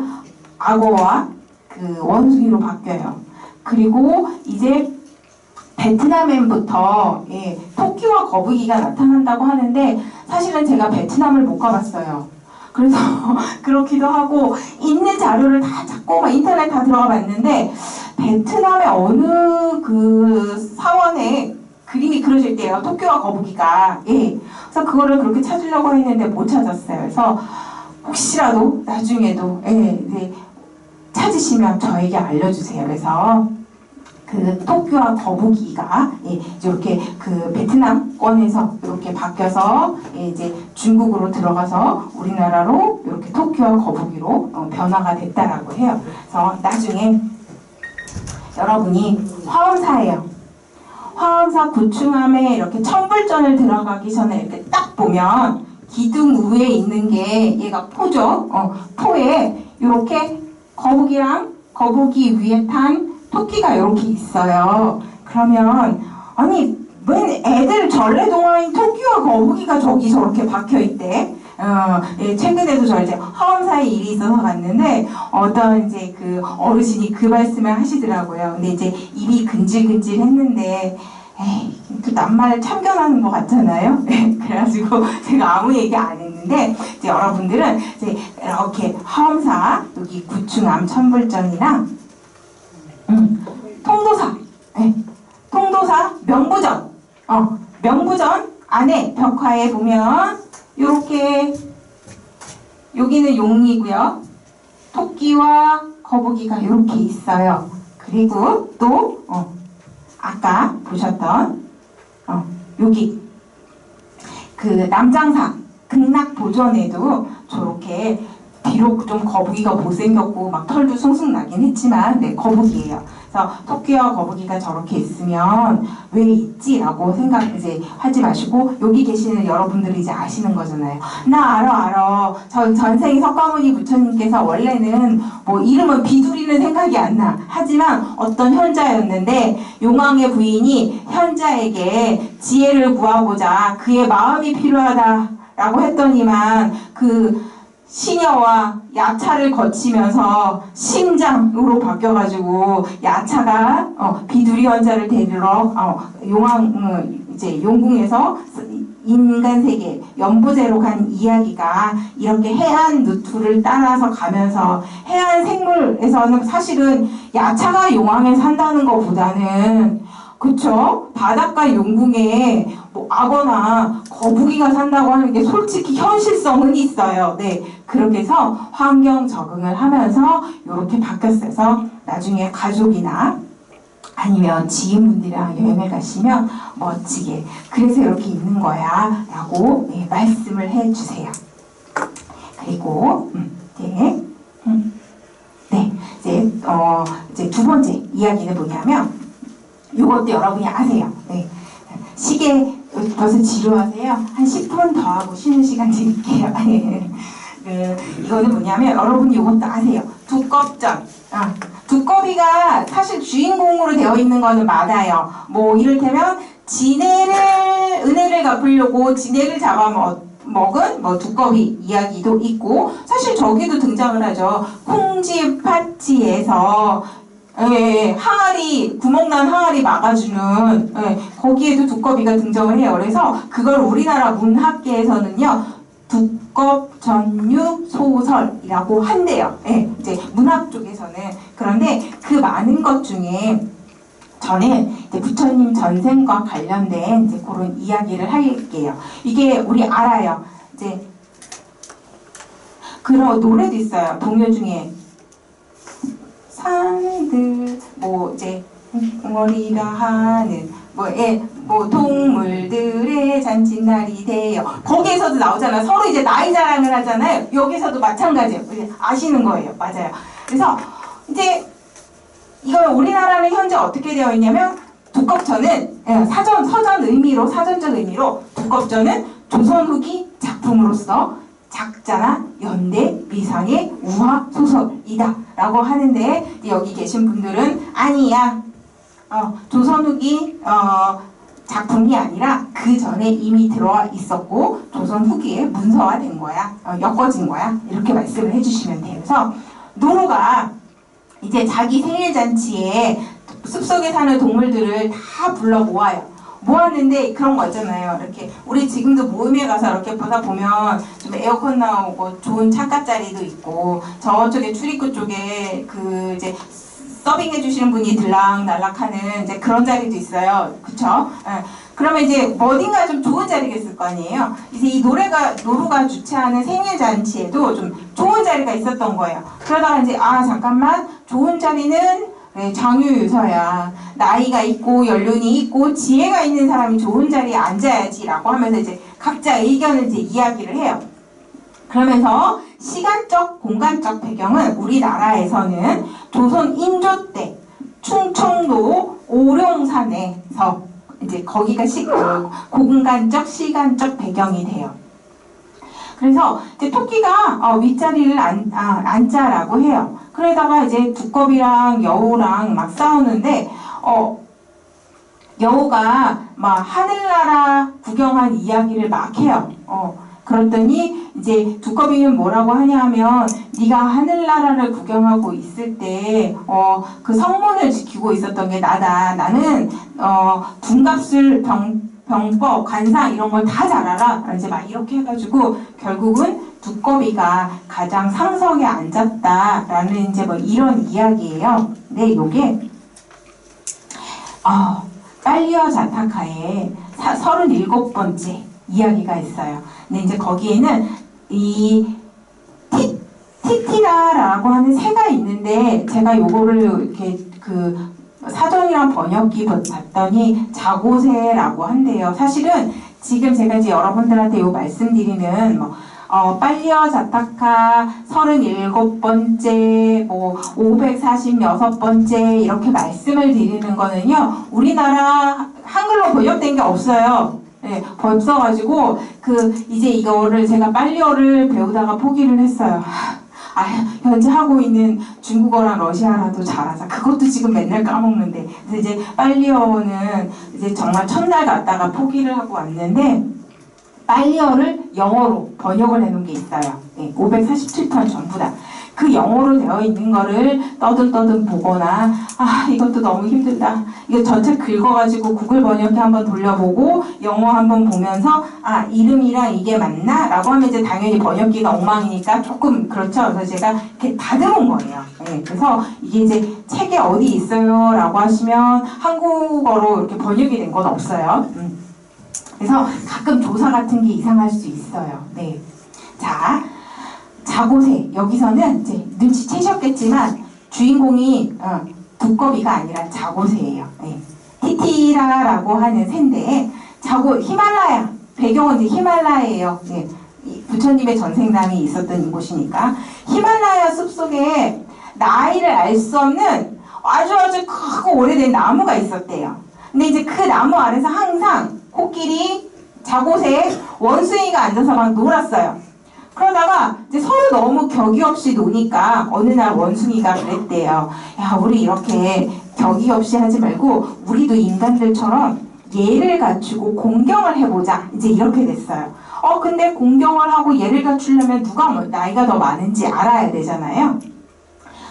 악어와 그 원숭이로 바뀌어요. 그리고 이제 베트남엔부터 토끼와 거북이가 나타난다고 하는데 사실은 제가 베트남을 못 가봤어요. 그래서 그렇기도 하고 있는 자료를 다 찾고 막 인터넷 다 들어가 봤는데 베트남의 어느 그 사원에 그림이 그려질 때요. 토끼와 거북이가. 그래서 그거를 그렇게 찾으려고 했는데 못 찾았어요. 그래서 혹시라도 나중에도 찾으시면 저에게 알려주세요. 그래서 그 토끼와 거북이가 이렇게 그 베트남권에서 이렇게 바뀌어서 이제 중국으로 들어가서 우리나라로 이렇게 토끼와 거북이로 변화가 됐다라고 해요. 그래서 나중에 여러분이 화엄사예요. 화엄사 구충함에 이렇게 천불전을 들어가기 전에 이렇게 딱 보면 기둥 위에 있는 게 얘가 포죠. 포에 이렇게 거북이랑 거북이 위에 탄 토끼가 이렇게 있어요. 그러면 아니 웬 애들 전래동화인 토끼와 거북이가 저기 저렇게 박혀있대? 예, 최근에도 저 이제 화엄사에 일이 있어서 갔는데 어떤 이제 그 어르신이 그 말씀을 하시더라고요. 근데 이제 입이 근질근질 했는데 에이, 또 남말 참견하는 것 같잖아요. 그래가지고 제가 아무 얘기 안 했는데 이제 여러분들은 이제 이렇게 화엄사 여기 구충암 천불전이랑 통도사, 통도사 명부전, 명부전 안에 벽화에 보면 이렇게 여기는 용이고요. 토끼와 거북이가 이렇게 있어요. 그리고 또 아까 보셨던 여기 그 남장사 극락보전에도 저렇게 비록 좀 거북이가 못생겼고 막 털도 숭숭 나긴 했지만 네, 거북이에요. 그래서 토끼와 거북이가 저렇게 있으면 왜 있지라고 생각 이제 하지 마시고 여기 계시는 여러분들이 이제 아시는 거잖아요. 나 알아. 저 전생이 석가모니 부처님께서 원래는 뭐 이름은 비두리는 생각이 안 나. 하지만 어떤 현자였는데 용왕의 부인이 현자에게 지혜를 구하고자 그의 마음이 필요하다라고 했더니만 그 시녀와 야차를 거치면서 심장으로 바뀌어가지고 야차가 비두리 원자를 데리러 용왕 이제 용궁에서 인간 세계 연부제로 간 이야기가 이렇게 해안 루트를 따라서 가면서 해안 생물에서는 사실은 야차가 용왕에 산다는 것보다는 그쵸? 바닷가 용궁에 뭐 악어나 거북이가 산다고 하는 게 솔직히 현실성은 있어요. 네, 그렇게 해서 환경 적응을 하면서 이렇게 바뀌었어요. 그래서 나중에 가족이나 아니면 지인분들이랑 여행을 가시면 멋지게 그래서 이렇게 있는 거야 라고 네, 말씀을 해주세요. 그리고 네, 이제 두 번째 이야기는 뭐냐면 이것도 여러분이 아세요. 네. 시계 벌써 지루하세요? 한 10분 더 하고 쉬는 시간 드릴게요. 이거는 뭐냐면 여러분이 이것도 아세요. 두껍전. 두꺼비가 사실 주인공으로 되어 있는 거는 맞아요. 뭐 이를테면 은혜를 갚으려고 지네를 잡아먹은 뭐 두꺼비 이야기도 있고 사실 저기도 등장을 하죠. 콩쥐 파티에서 항아리 구멍난 항아리 막아주는 거기에도 두꺼비가 등장을 해요. 그래서 그걸 우리나라 문학계에서는요 두껍전유 소설이라고 한대요. 이제 문학 쪽에서는. 그런데 그 많은 것 중에 저는 이제 부처님 전생과 관련된 이제 그런 이야기를 할게요. 이게 우리 알아요. 이제 그런 노래도 있어요. 동요 중에. 산들 뭐 이제 웅얼이라 하는 뭐 동물들의 잔칫날이 되어 거기에서도 나오잖아요. 서로 이제 나이 자랑을 하잖아요. 여기서도 마찬가지예요. 아시는 거예요. 맞아요. 그래서 이제 이걸 우리나라는 현재 어떻게 되어 있냐면 두껍전은 사전적 의미로 두껍전은 조선 후기 작품으로서 작자나 연대 미상의 우화 소설이다 라고 하는데 여기 계신 분들은 아니야. 조선 후기 작품이 아니라 그 전에 이미 들어와 있었고 조선 후기에 문서화된 거야. 엮어진 거야. 이렇게 말씀을 해주시면 돼요. 그래서 노루가 이제 자기 생일잔치에 숲속에 사는 동물들을 다 불러 모아요. 모았는데 그런 거 있잖아요. 이렇게 우리 지금도 모임에 가서 이렇게 보다 보면 좀 에어컨 나오고 좋은 창가 자리도 있고 저쪽에 출입구 쪽에 그 이제 서빙 해주시는 분이 들락날락하는 이제 그런 자리도 있어요. 그쵸? 그러면 이제 어딘가 좀 좋은 자리가 있을 거 아니에요. 이제 이 노루가 주최하는 생일잔치에도 좀 좋은 자리가 있었던 거예요. 그러다가 이제 잠깐만 좋은 자리는 장유유서야. 나이가 있고 연륜이 있고 지혜가 있는 사람이 좋은 자리에 앉아야지라고 하면서 이제 각자 의견을 이제 이야기를 해요. 그러면서 시간적, 공간적 배경은 우리나라에서는 조선 인조 때 충청도 오룡산에서 이제 거기가 공간적, 시간적 배경이 돼요. 그래서 이제 토끼가 윗자리를 앉자라고 해요. 그러다가 이제 두꺼비랑 여우랑 막 싸우는데 여우가 막 하늘나라 구경한 이야기를 막 해요. 그랬더니 이제 두꺼비는 뭐라고 하냐면 네가 하늘나라를 구경하고 있을 때 그 성문을 지키고 있었던 게 나다. 나는 둔갑술 병법 관상 이런 걸 다 잘 알아. 이제 막 이렇게 해가지고 결국은 두꺼비가 가장 상석에 앉았다라는 이제 뭐 이런 이야기예요. 근데 요게 빨리어 자타카에 37번째 이야기가 있어요. 근데 이제 거기에는 이 티티라라고 하는 새가 있는데 제가 요거를 이렇게 그 사전이랑 번역기 봤더니 자고새라고 한대요. 사실은 지금 제가 이제 여러분들한테 요 말씀드리는 빨리어 자타카 37번째, 546번째 이렇게 말씀을 드리는 거는요, 우리나라 한글로 번역된 게 없어요. 네, 없어가지고, 이제 이거를 제가 빨리어를 배우다가 포기를 했어요. 현재 하고 있는 중국어랑 러시아라도 잘하자. 그것도 지금 맨날 까먹는데. 그래서 이제 빨리어는 이제 정말 첫날 갔다가 포기를 하고 왔는데, 빨리어를 영어로 번역을 해놓은 게 있어요. 네, 547편 전부 다. 그 영어로 되어 있는 거를 떠듬떠듬 보거나 이것도 너무 힘들다. 이거 전체 긁어가지고 구글 번역기 한번 돌려보고 영어 한번 보면서 이름이랑 이게 맞나? 라고 하면 이제 당연히 번역기가 엉망이니까 조금 그렇죠. 그래서 제가 이렇게 다듬은 거예요. 네, 그래서 이게 이제 책에 어디 있어요? 라고 하시면 한국어로 이렇게 번역이 된 건 없어요. 그래서 가끔 조사 같은 게 이상할 수 있어요. 네. 자, 자고새. 여기서는 이제 눈치채셨겠지만 주인공이 두꺼비가 아니라 자고새예요. 네. 티티라라고 하는 새인데 히말라야. 배경은 이제 히말라야예요. 네. 부처님의 전생당이 있었던 이곳이니까 히말라야 숲속에 나이를 알 수 없는 아주 크고 오래된 나무가 있었대요. 근데 이제 그 나무 아래서 항상 코끼리, 자고새, 원숭이가 앉아서 막 놀았어요. 그러다가 이제 서로 너무 격이 없이 노니까 어느 날 원숭이가 그랬대요. 야, 우리 이렇게 격이 없이 하지 말고 우리도 인간들처럼 예를 갖추고 공경을 해보자. 이제 이렇게 됐어요. 근데 공경을 하고 예를 갖추려면 누가 나이가 더 많은지 알아야 되잖아요.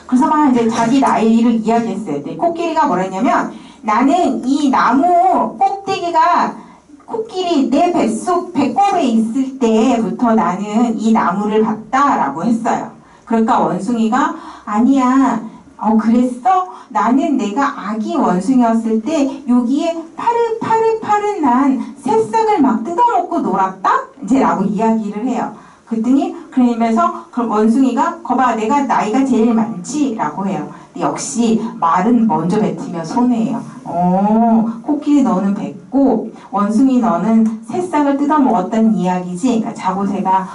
그래서 막 이제 자기 나이를 이야기했어요. 코끼리가 뭐랬냐면 나는 이 나무 꼭대기가 코끼리 내 배꼽에 있을 때부터 나는 이 나무를 봤다라고 했어요. 그러니까 원숭이가 아니야. 그랬어? 나는 내가 아기 원숭이였을 때 여기에 파릇파릇파릇한 새싹을 막 뜯어먹고 놀았다? 이제 라고 이야기를 해요. 그랬더니 그러면서 그 원숭이가 거봐 내가 나이가 제일 많지? 라고 해요. 역시 말은 먼저 뱉으면 손해예요. 코끼리 너는 뱉고 원숭이 너는 새싹을 뜯어먹었다는 이야기지. 그러니까 자고새가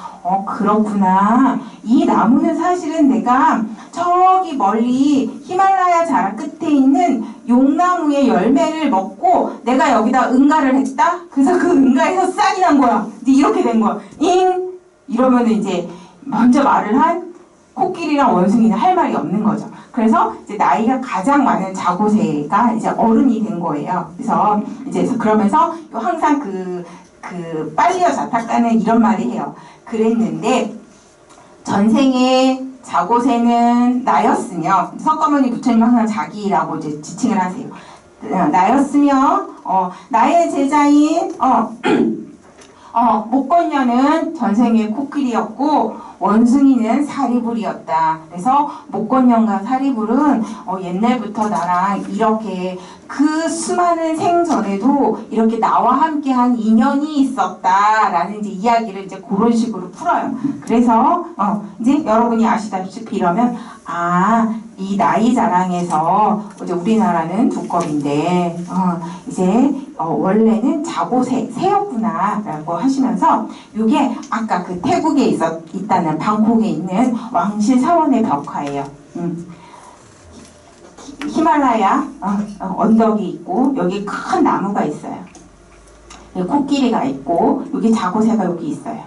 그렇구나. 이 나무는 사실은 내가 저기 멀리 히말라야 자락 끝에 있는 용나무의 열매를 먹고 내가 여기다 응가를 했다. 그래서 그 응가에서 싹이 난 거야. 이제 이렇게 된 거야. 이러면은 이제 먼저 말을 한 코끼리랑 원숭이는 할 말이 없는 거죠. 그래서 이제 나이가 가장 많은 자고새가 이제 어른이 된 거예요. 그래서 이제 그러면서 항상 빨리어 자타카는 이런 말을 해요. 그랬는데 전생에 자고새는 나였으며 석가모니 부처님 항상 자기라고 이제 지칭을 하세요. 나였으며 나의 제자인 목건녀는 전생에 코끼리였고 원숭이는 사리불이었다. 그래서 목건녀과 사리불은 옛날부터 나랑 이렇게 그 수많은 생전에도 이렇게 나와 함께한 인연이 있었다라는 이제 이야기를 이제 그런 식으로 풀어요. 그래서 이제 여러분이 아시다시피 이러면 이 나이 자랑에서 이제 우리나라는 두꺼비인데 이제 원래는 자고새 새였구나라고 하시면서 이게 아까 그 태국에 있다는 방콕에 있는 왕실 사원의 벽화예요. 히말라야 언덕이 있고 여기 큰 나무가 있어요. 여기 코끼리가 있고 여기 자고새가 여기 있어요.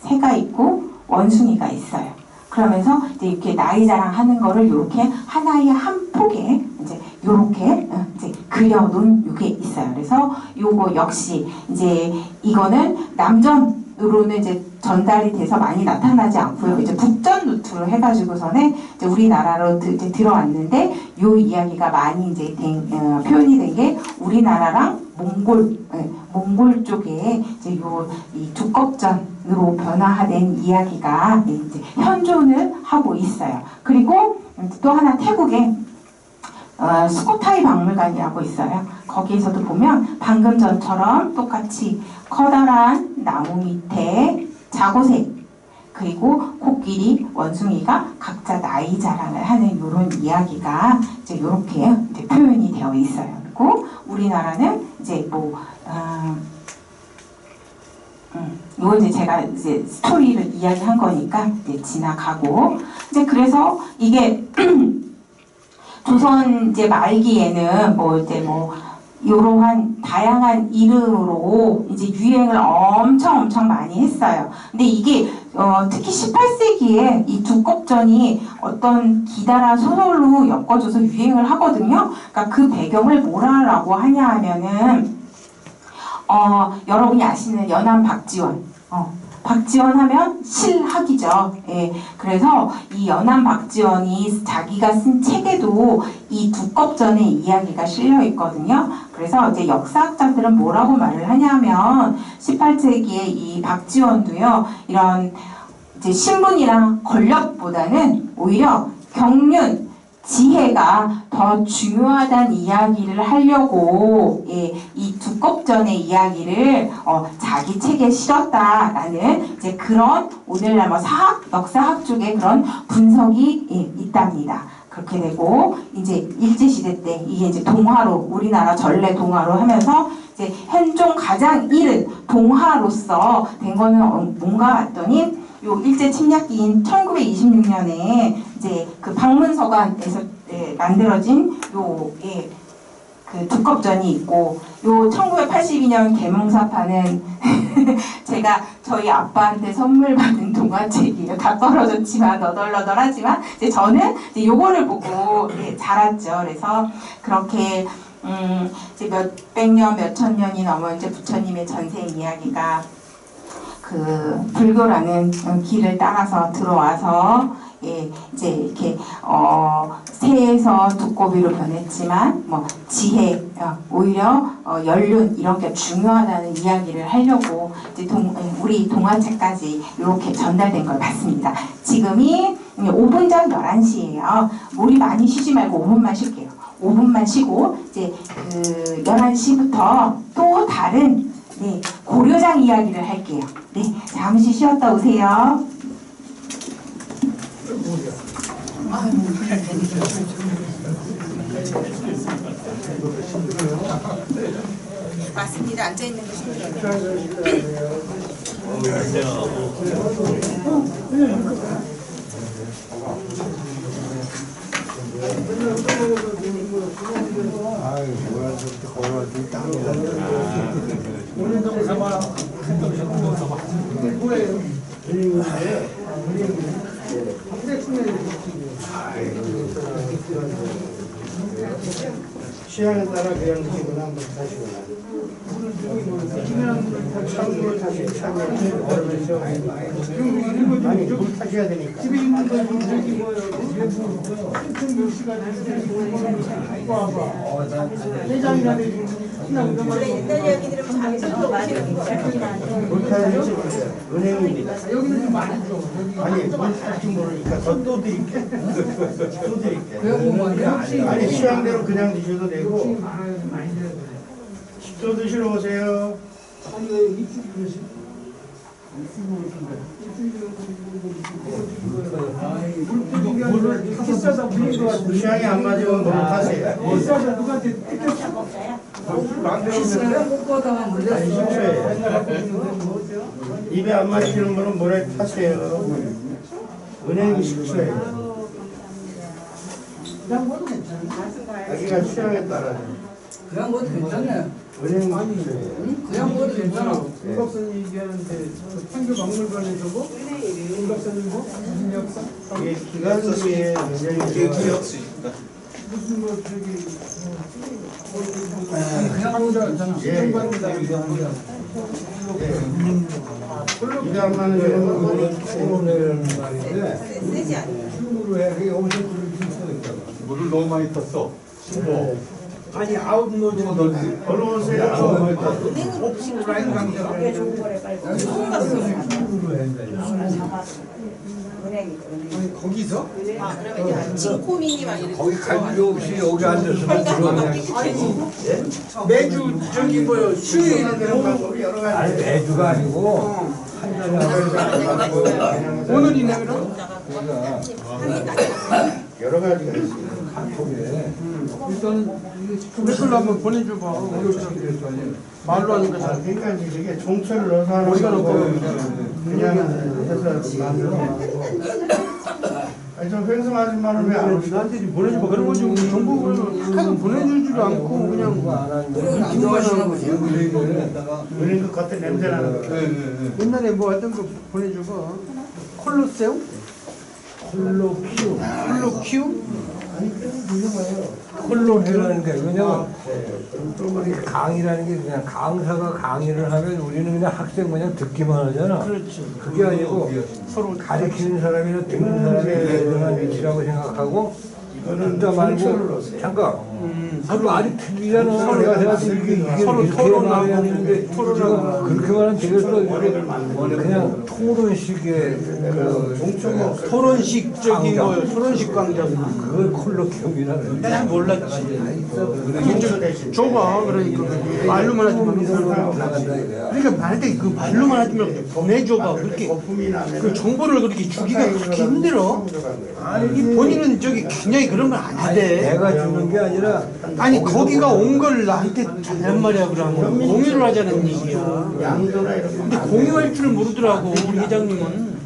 새가 있고 원숭이가 있어요. 그러면서 이제 이렇게 나이 자랑하는 거를 이렇게 하나의 한 폭에 이제 요렇게 이제 그려놓은 요게 있어요. 그래서 요거 역시 이제 이거는 남전으로는 이제 전달이 돼서 많이 나타나지 않고요. 이제 북전 루트로 해가지고서는 이제 우리나라로 이제 들어왔는데 요 이야기가 많이 이제 표현이 된 게 우리나라랑 몽골 쪽에 이제 이 두껍전으로 변화된 이야기가 이제 현존을 하고 있어요. 그리고 또 하나 태국에 수코타이 박물관이라고 있어요. 거기에서도 보면 방금 전처럼 똑같이 커다란 나무 밑에 자고새 그리고 코끼리, 원숭이가 각자 나이 자랑을 하는 이런 이야기가 이제 이렇게 이제 표현이 되어 있어요. 그리고 우리나라는 이제 이거 이제 제가 이제 스토리를 이야기한 거니까 이제 지나가고 이제 그래서 이게 조선 이제 말기에는 이러한 다양한 이름으로 이제 유행을 엄청 많이 했어요. 근데 이게 특히 18세기에 이 두껍전이 어떤 기다란 소설로 엮어져서 유행을 하거든요. 그러니까 그 배경을 뭐라고 하냐 하면은 여러분이 아시는 연암 박지원. 박지원 하면 실학이죠. 예, 그래서 이 연암 박지원이 자기가 쓴 책에도 이 두껍전의 이야기가 실려 있거든요. 그래서 이제 역사학자들은 뭐라고 말을 하냐면 18세기에 이 박지원도요, 이런 이제 신분이랑 권력보다는 오히려 경륜, 지혜가 더 중요하다는 이야기를 하려고 이 두껍전의 이야기를 자기 책에 실었다라는 이제 그런 오늘날 역사학 쪽에 그런 분석이 있답니다. 그렇게 되고 이제 일제시대 때 이게 이제 동화로 우리나라 전래 동화로 하면서 이제 현종 가장 이른 동화로서 된 거는 뭔가 봤더니 요 일제 침략기인 1926년에 이제 그 방문서관에서 만들어진 그 두껍전이 있고 요 1982년 계몽사파는 제가 저희 아빠한테 선물 받은 동화책이에요. 다 떨어졌지만 너덜너덜하지만 이제 저는 이제 요거를 보고 자랐죠. 그래서 그렇게 이제 몇백 년, 몇천 년이 넘어 이제 부처님의 전생 이야기가 그 불교라는 길을 따라서 들어와서 이제 이렇게 새에서 두꺼비로 변했지만 지혜 오히려 연륜 이런 게 중요하다는 이야기를 하려고 이제 우리 동화책까지 이렇게 전달된 걸 봤습니다. 지금이 5분 전 11시예요. 우리 많이 쉬지 말고 5분만 쉴게요. 5분만 쉬고 이제 그 11시부터 또 다른 고려장 이야기를 할게요. 네, 잠시 쉬었다 오세요. 맞습니다. 앉아 있는 거 힘들어요. 아유, 뭐야, 저렇게 걸어가지고 땀이나. 취향에 따라 그냥 드시거나 한번 타시거나. 찬물 타시고 찬물 얼음을 셔. 아니, 물 타셔야 되니까. 집에 있는 거 저기 뭐요? 신청 시간 내장이나 옛날 얘기 들으면 장소도 많이 물 타야지 은행입니다. 여기는 좀 많이 줘. 아니, 물 탈 줄 모르니까 저 또 드릴게. 또 드릴게. 그래갖고 아니, 취향대로 그냥 드셔도 되고. 많이 들어야 돼. 또 드시러 오세요. 아니 왜 입술 그러시? 물을 비싸다 불린 거 같은데. 취향이 안 맞으면 뭐 타세요. 비싸다 누구한테 뜯겼어? 아니, 식초예요. 입에 안 맞히는 분은 뭐래 타세요. 은행이 식초예요. 그냥 먹어도 괜찮아. 자기가 취향에 따라 그냥 먹어도 괜찮네. 은행 식초예요. 그냥 먹어도 괜찮아. 임 박사님 얘기하는데 판교 박물관에 저거? 임 박사님 뭐? 무슨 역사? 이게 기관수에 굉장히 무슨 뭐 저기 그냥 먹어도 괜찮아. 예. 관이다 이거. 예. 200만 원 토론회라는 말인데 세지 않아. 힘으로 해. 그게 엄청 있잖아. 물을 너무 많이 탔어. 뭐 아니 아웃노즈가 넓지. 걸어오세요. 너무 많이 탔어. 옥수수 라인 강자. 힘으로 해야 아니 거기서? 거기 갈 필요 없이 여기 앉아서 들어오냐. 매주 저기 뭐요 수요일 여러 가지. 아니 매주가 아니고 한 달에 오늘이네 그럼? 여러 가지가 있어요. 카톡에 일단 댓글로 한번 보내줘봐. 말로 하니까 잘. 그러니까 이제 이게 종초를 넣어서 하는 머리가 거고 높아요. 그냥 해서 만들어 놔고 아니 저 횡성 아줌마는 왜 안 오시나? 나한테 좀 보내줘봐. 그런 거좀 정보를 카드 보내주지도 않고 그냥 기분만 하는 거지. 은행 그 겉에 냄새 나는 거. 옛날에 뭐 어떤 거 보내줘봐. 콜로세움? 콜로키움 콜로키움? 콜로키라는 게 왜냐면 이게 강의라는 게 그냥 강사가 강의를 하면 우리는 그냥 학생 그냥 듣기만 하잖아. 그렇지. 그게 아니고 서로 가르치는 사람이나 듣는 사람이 예정한 위치라고 생각하고 듣다 말고 잠깐 서로 아직 틀리잖아. 내가 생각해 이게 서로 이렇게 토론하고 말해야 되는데 토론하고 그렇게 말하면 되겠어. 이게 그냥 토론식의 그 토론식 저기 뭐 토론식 강좌. 그걸 콜로키움이라는 내가 몰랐지. 그건 좀 줘봐. 그러니까 말로만 하지 말고. 나간다 이거야. 그러니까 말할 때 그 말로만 하지 말고 보내줘봐. 그렇게 거품이 나면 그 정보를 그렇게 주기가 그렇게 힘들어. 아니 본인은 저기 굉장히 그런 걸 안 해. 내가 주는 게 아니라 아니 거기가 온 걸 나한테 달란 말이야. 그러면 공유를 하자는 얘기야. 양도나 이런 근데 공유할 줄 모르더라고 우리 회장님은.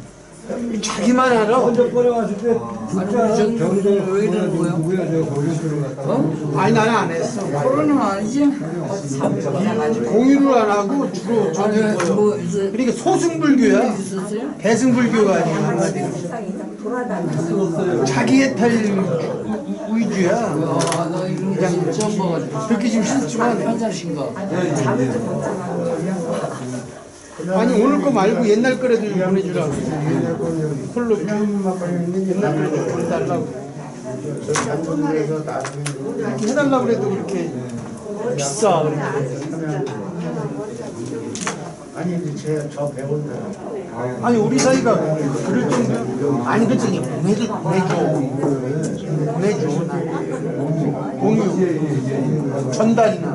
자기만 알아. 먼저 번에 왔을 때 진짜 저기저기 왜 이러는 거야? 누구야 저 거기를 갔다가 아니 나는 안 했어. 그러는 건 아니지? 공유를 안 하고 주로 저기 뭐요. 그러니까 소승불교야. 대승불교가 아니야 한마디로. 자기의 탈 위주야. 그냥 처음 봐가지고 듣기 좀 싫지만 환자신가? 아니 오늘 거 말고 옛날 거라도 좀 보내주라고. 콜로 옛날 거라도 좀 보내달라고. 양도에서 나중에 해달라고 그래도 그렇게 비싸. 아니 이제 저 배운다. 아니 우리 사이가 그럴 정도 아니 그렇지 보내줘. 공유 전달이나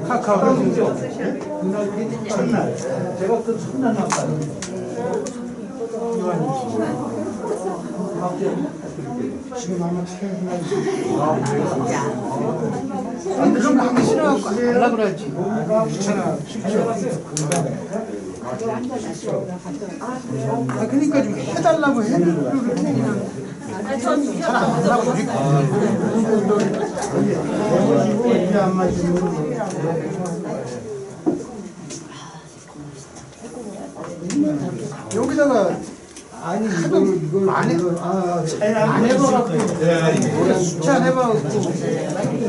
카카오 첫날 제가 그 첫날 났다는 지금 아마 체험을 아니 그런 거 하기 싫어갖고 안 하려고 그러지. 귀찮아. 아 그러니까 좀 해달라고 해도 그렇게 그냥 잘안 하려고 그러지. 이제 안 맞으면 여기다가 아니 이걸 안 해봐갖고 수치 안 해봐갖고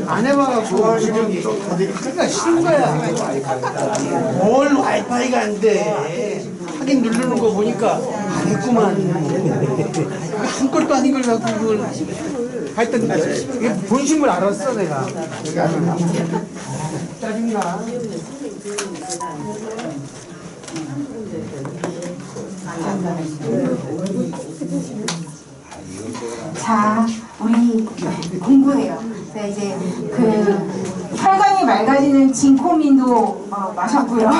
안 해봐갖고 그러니까 싫은 거야. 뭘 와이파이가 안 돼. 확인 누르는 거 보니까 안 했구만. 한 것도 아닌 걸 갖고 그걸 하여튼 이게 본심을 알았어 내가. 짜증나. 자, 우리 공부해요. 네, 이제 그 혈관이 맑아지는 진코민도 마셨고요.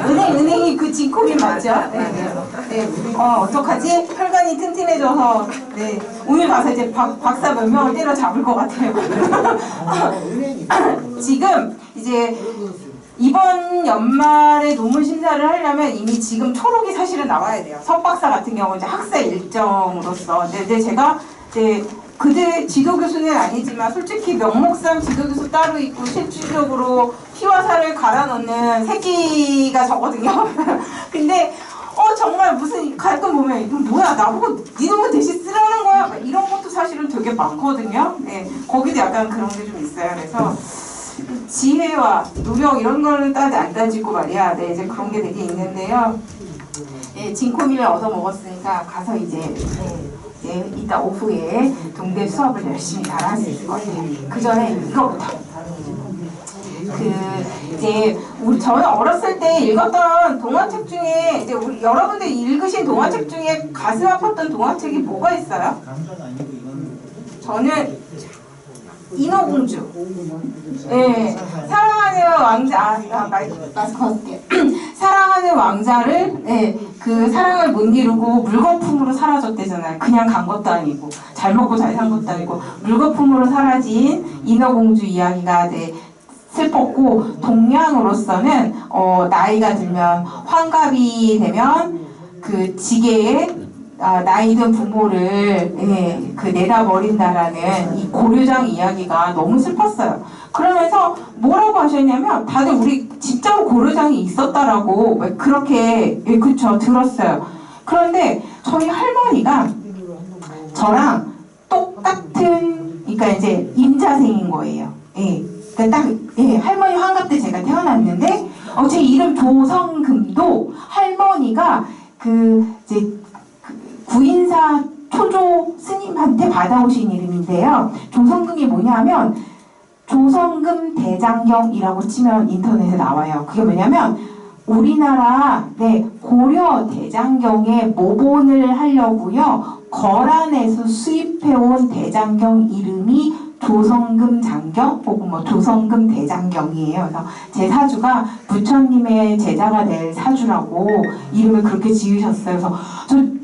은행이 그 진코민 맞죠? 네. 어떡하지? 혈관이 튼튼해져서 네 오늘 가서 이제 박사 몇 명을 때려 잡을 것 같아요. 지금 이제 이번 연말에 논문 심사를 하려면 이미 지금 초록이 사실은 나와야 돼요. 석박사 같은 경우 이제 학사 일정으로서. 근데 제가 이제 그들 지도교수는 아니지만 솔직히 명목상 지도교수 따로 있고 실질적으로 피와 살을 갈아 넣는 새끼가 저거든요. 근데 정말 무슨 가끔 보면 이거 뭐야 나보고 네 논문 대신 쓰라는 거야 막 이런 것도 사실은 되게 많거든요. 네, 거기도 약간 그런 게 좀 있어요. 그래서 지혜와 노력 이런 거는 안 따지고 말이야. 네, 이제 그런 게 되게 있는데요. 예, 진코미를 얻어 먹었으니까 가서 이제 이따 오후에 동대 수업을 열심히 잘할 수 있을 것 같아요. 그 전에 이거부터. 이제 저는 어렸을 때 읽었던 동화책 중에 이제 여러분들 읽으신 동화책 중에 가슴 아팠던 동화책이 뭐가 있어요? 저는 인어공주. 네, 사랑하는 왕자. 마스크 벗을게요. 사랑하는 왕자를 그 사랑을 못 이루고 물거품으로 사라졌대잖아요. 그냥 간 것도 아니고 잘 먹고 잘 산 것도 아니고 물거품으로 사라진 인어공주 이야기가 슬펐고, 동양으로서는 나이가 들면 환갑이 되면 그 지게에 나이 든 부모를 내다버린다라는 이 고려장 이야기가 너무 슬펐어요. 그러면서 뭐라고 하셨냐면 다들 우리 진짜로 고려장이 있었다라고 그렇게 그쵸 들었어요. 그런데 저희 할머니가 저랑 똑같은 그러니까 이제 임자생인 거예요. 그러니까 딱 할머니 환갑 때 제가 태어났는데 제 이름 조성금도 할머니가 이제 구인사 초조 스님한테 받아오신 이름인데요. 조성금이 뭐냐면 조성금 대장경이라고 치면 인터넷에 나와요. 그게 뭐냐면 우리나라 고려 대장경에 모본을 하려고요. 거란에서 수입해온 대장경 이름이 조성금 장경 혹은 조성금 대장경이에요. 그래서 제 사주가 부처님의 제자가 될 사주라고 이름을 그렇게 지으셨어요. 그래서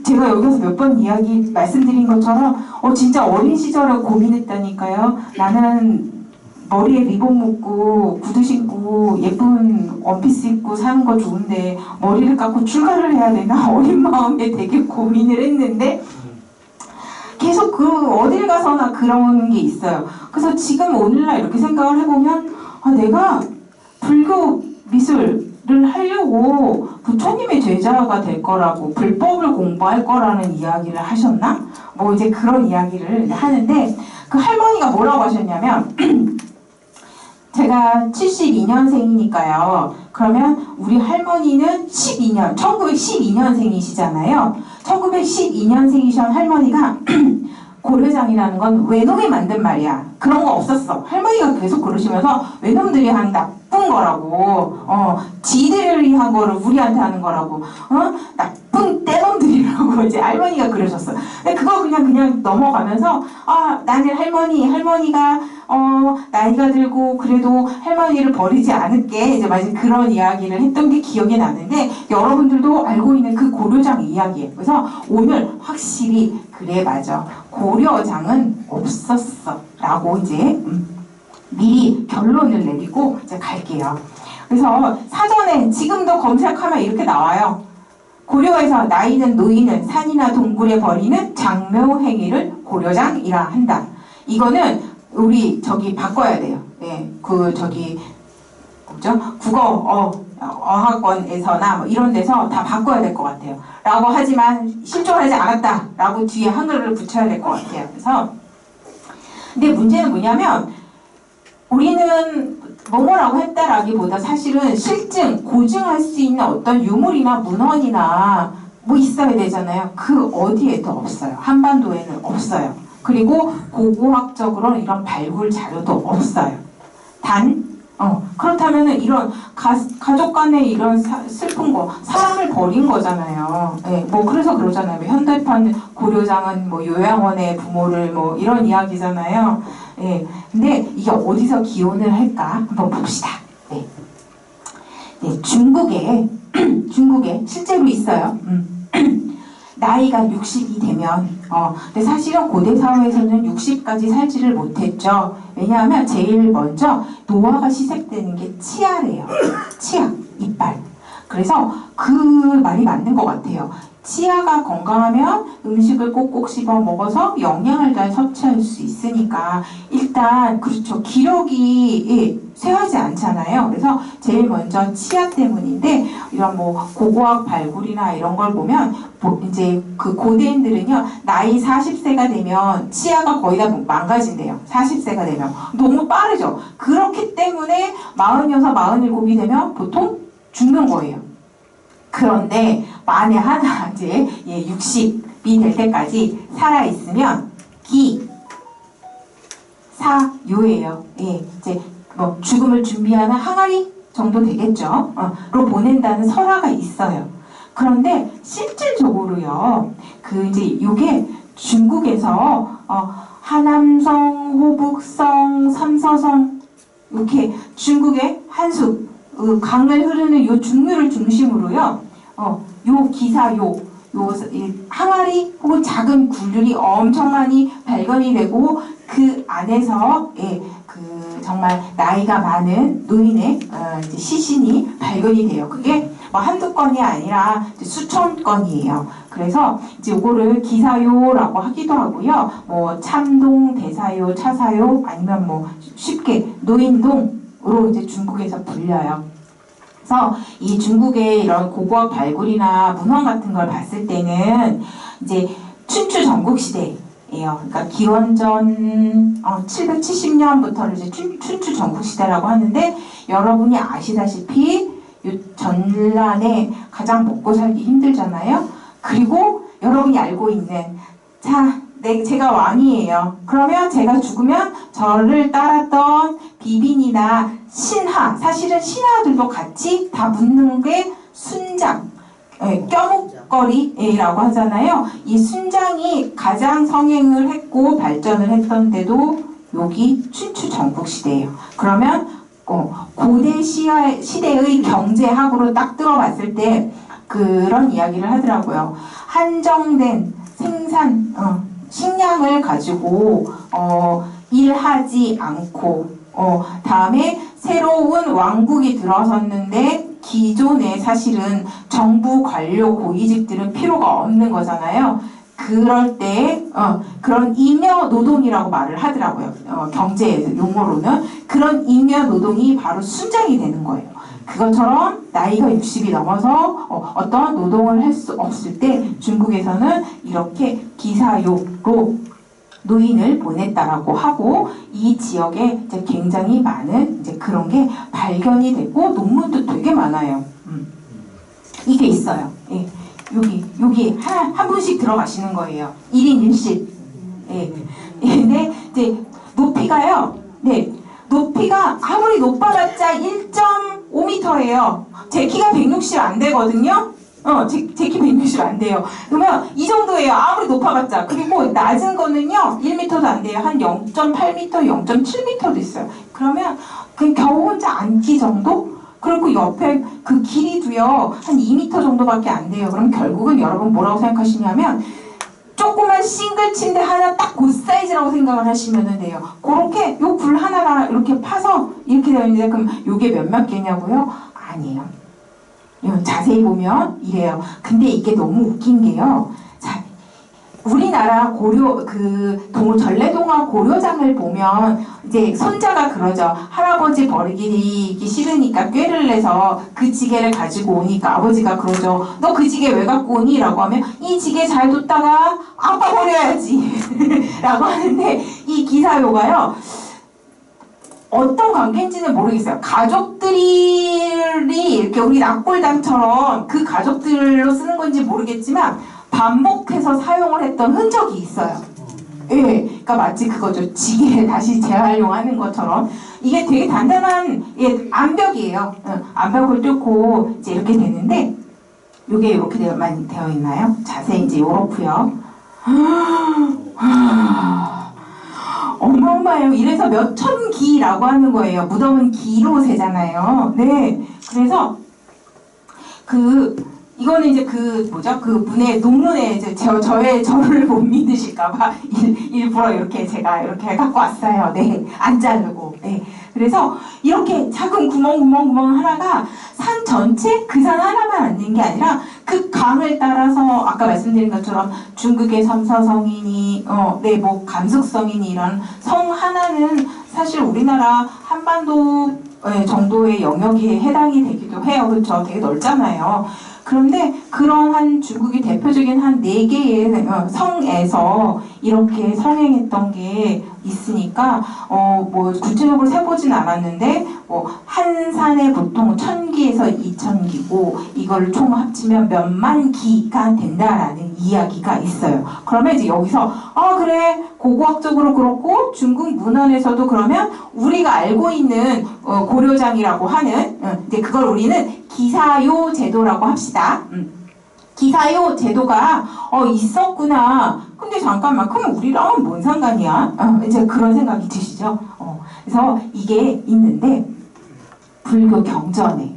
제가 여기서 몇 번 이야기 말씀드린 것처럼 진짜 어린 시절에 고민했다니까요. 나는 머리에 리본 묶고 구두 신고 예쁜 원피스 입고 사는 거 좋은데 머리를 깎고 출가를 해야 되나 어린 마음에 되게 고민을 했는데 계속 어딜 가서나 그런 게 있어요. 그래서 지금 오늘날 이렇게 생각을 해보면 내가 불교 미술을 하려고 부처님의 제자가 될 거라고 불법을 공부할 거라는 이야기를 하셨나? 이제 그런 이야기를 하는데 그 할머니가 뭐라고 하셨냐면 제가 72년생이니까요. 그러면 우리 할머니는 1912년생이시잖아요. 1912년생이신 할머니가 고려장이라는 건 외놈이 만든 말이야. 그런 거 없었어. 할머니가 계속 그러시면서 외놈들이 한 나쁜 거라고, 지들이 한 거를 우리한테 하는 거라고, 나쁜 떼놈들이라고 이제 할머니가 그러셨어. 근데 그거 그냥 넘어가면서 나는 할머니가 나이가 들고 그래도 할머니를 버리지 않을게 이제 마치 그런 이야기를 했던 게 기억이 나는데 여러분들도 알고 있는 그 고려장 이야기예요. 그래서 오늘 확실히 그래 맞아 고려장은 없었어 라고 이제 미리 결론을 내리고 이제 갈게요. 그래서 사전에 지금도 검색하면 이렇게 나와요. 고려에서 나이는 노인은 산이나 동굴에 버리는 장묘 행위를 고려장이라 한다. 이거는 우리 바꿔야 돼요. 뭐죠? 국어 어학원에서나 이런 데서 다 바꿔야 될 것 같아요. 라고 하지만 실존하지 않았다. 라고 뒤에 한글을 붙여야 될 것 같아요. 그래서 근데 문제는 뭐냐면 우리는 뭐라고 했다라기보다 사실은 실증, 고증할 수 있는 어떤 유물이나 문헌이나 있어야 되잖아요. 그 어디에도 없어요. 한반도에는 없어요. 그리고 고고학적으로는 이런 발굴 자료도 없어요. 그렇다면은 이런 가족 간의 이런 슬픈 거 사람을 버린 거잖아요. 그래서 그러잖아요. 현대판 고려장은 요양원의 부모를 이런 이야기잖아요. 근데 이게 어디서 기원을 할까 한번 봅시다. 중국에 실제로 있어요. 나이가 60이 되면 근데 사실은 고대 사회에서는 60까지 살지를 못했죠. 왜냐하면 제일 먼저 노화가 시작되는 게 치아래요. 치아, 이빨. 그래서 그 말이 맞는 것 같아요. 치아가 건강하면 음식을 꼭꼭 씹어 먹어서 영양을 잘 섭취할 수 있으니까 일단 그렇죠. 기력이 쇠하지 않잖아요. 그래서 제일 먼저 치아 때문인데 이런 뭐 고고학 발굴이나 이런 걸 보면 이제 그 고대인들은요 나이 40세가 되면 치아가 거의 다 망가진대요. 40세가 되면 너무 빠르죠. 그렇기 때문에 46, 47이 되면 보통 죽는 거예요. 그런데 만에 하나 이제 60이 될 때까지 살아 있으면 기사요예요. 예, 이제 뭐 죽음을 준비하는 항아리 정도 되겠죠. 로 보낸다는 설화가 있어요. 그런데 실질적으로요, 그 이제 요게 중국에서 하남성, 호북성, 삼서성 이렇게 중국의 한수 강을 흐르는 요 중류를 중심으로요, 요 기사요, 이 항아리 혹은 작은 굴들이 엄청 많이 발견이 되고 그 안에서 그 정말 나이가 많은 노인의 이제 시신이 발견이 돼요. 그게 뭐 한두 건이 아니라 수천 건이에요. 그래서 이제 요거를 기사요라고 하기도 하고요. 뭐 참동, 대사요, 차사요 아니면 뭐 쉽게 노인동으로 이제 중국에서 불려요. 그래서 이 중국의 이런 고고학 발굴이나 문헌 같은 걸 봤을 때는 이제 춘추 전국시대예요. 그러니까 기원전 770년부터를 이제 춘추 전국시대라고 하는데 여러분이 아시다시피 이 전란에 가장 먹고 살기 힘들잖아요. 그리고 여러분이 알고 있는 제가 왕이에요. 그러면 제가 죽으면 저를 따랐던 비빈이나 신하, 사실은 신하들도 같이 다 묻는 게 순장, 껴묵거리라고 하잖아요. 이 순장이 가장 성행을 했고 발전을 했던 데도 여기 춘추 전국시대예요. 그러면 고대 시대의 경제학으로 딱 들어봤을 때 그런 이야기를 하더라고요. 한정된 생산, 식량을 가지고 일하지 않고 다음에 새로운 왕국이 들어섰는데 기존에 사실은 정부 관료 고위직들은 필요가 없는 거잖아요. 그럴 때 그런 잉여 노동이라고 말을 하더라고요. 경제 용어로는 그런 잉여 노동이 바로 순장이 되는 거예요. 그것처럼 나이가 60이 넘어서 어떤 노동을 할 수 없을 때 중국에서는 이렇게 기사요로 노인을 보냈다라고 하고 이 지역에 이제 굉장히 많은 이제 그런 게 발견이 되고 논문도 되게 많아요. 이게 있어요. 예. 여기 한 분씩 들어가시는 거예요. 1인 1실. 예. 근데 이제 높이가요. 네. 높이가 아무리 높아봤자 1.5m예요. 제 키가 160 안 되거든요. 제 키 160 안 돼요. 그러면 이 정도예요. 아무리 높아봤자. 그리고 낮은 거는요. 1m도 안 돼요. 한 0.8m, 0.7m도 있어요. 그러면 그냥 겨우 혼자 앉기 정도? 그리고 옆에 그 길이도요. 한 2m 정도밖에 안 돼요. 그럼 결국은 여러분 뭐라고 생각하시냐면 조그만 싱글 침대 하나 딱 그 사이즈라고 생각을 하시면 돼요. 그렇게 요 굴 하나가 이렇게 파서 이렇게 되어 있는데 그럼 요게 몇몇 개냐고요? 아니에요. 자세히 보면 이래요. 근데 이게 너무 웃긴 게요. 자, 우리나라 전래동화 고려장을 보면 이제 손자가 그러죠. 할아버지 버리기 싫으니까 꾀를 내서 그 지게를 가지고 오니까 아버지가 그러죠. 너 그 지게 왜 갖고 오니? 라고 하면 이 지게 잘 뒀다가 아빠 버려야지 라고 하는데 이 기사요가요. 어떤 관계인지는 모르겠어요. 가족들이 이렇게 우리 납골당처럼 그 가족들로 쓰는 건지 모르겠지만 반복해서 사용을 했던 흔적이 있어요. 예, 그러니까 마치 그거죠. 지게를 다시 재활용하는 것처럼 이게 되게 단단한 암벽이에요. 암벽을 뚫고 이제 이렇게 되는데 이게 이렇게 많이 되어 있나요? 자세히 이제 이렇고요. 어마어마해요. 이래서 몇천 기라고 하는 거예요. 무덤은 기로 세잖아요. 네, 그래서 이거는 이제 그 문의 논문에 이제 저를 못 믿으실까봐 일부러 이렇게 제가 이렇게 갖고 왔어요. 네, 안 자르고. 네. 그래서 이렇게 작은 구멍 하나가 산 전체 그 산 하나만 앉는 게 아니라 그 강을 따라서 아까 말씀드린 것처럼 중국의 삼서성이니 뭐 감숙성이니 이런 성 하나는 사실 우리나라 한반도 정도의 영역에 해당이 되기도 해요. 그렇죠? 되게 넓잖아요. 그런데 그러한 중국이 대표적인 한 4개의 성에서 이렇게 성행했던 게 있으니까 뭐 구체적으로 세보진 않았는데 한 산에 보통 1000기에서 2000기고 이걸 총 합치면 몇만 기가 된다라는 이야기가 있어요. 그러면 이제 여기서 그래 고고학적으로 그렇고 중국 문헌에서도 그러면 우리가 알고 있는 고려장이라고 하는 이제 그걸 우리는 기사요 제도라고 합시다. 기사요 제도가 있었구나. 근데 잠깐만, 그럼 우리랑은 뭔 상관이야? 이제 그런 생각이 드시죠? 그래서 이게 있는데 불교 경전에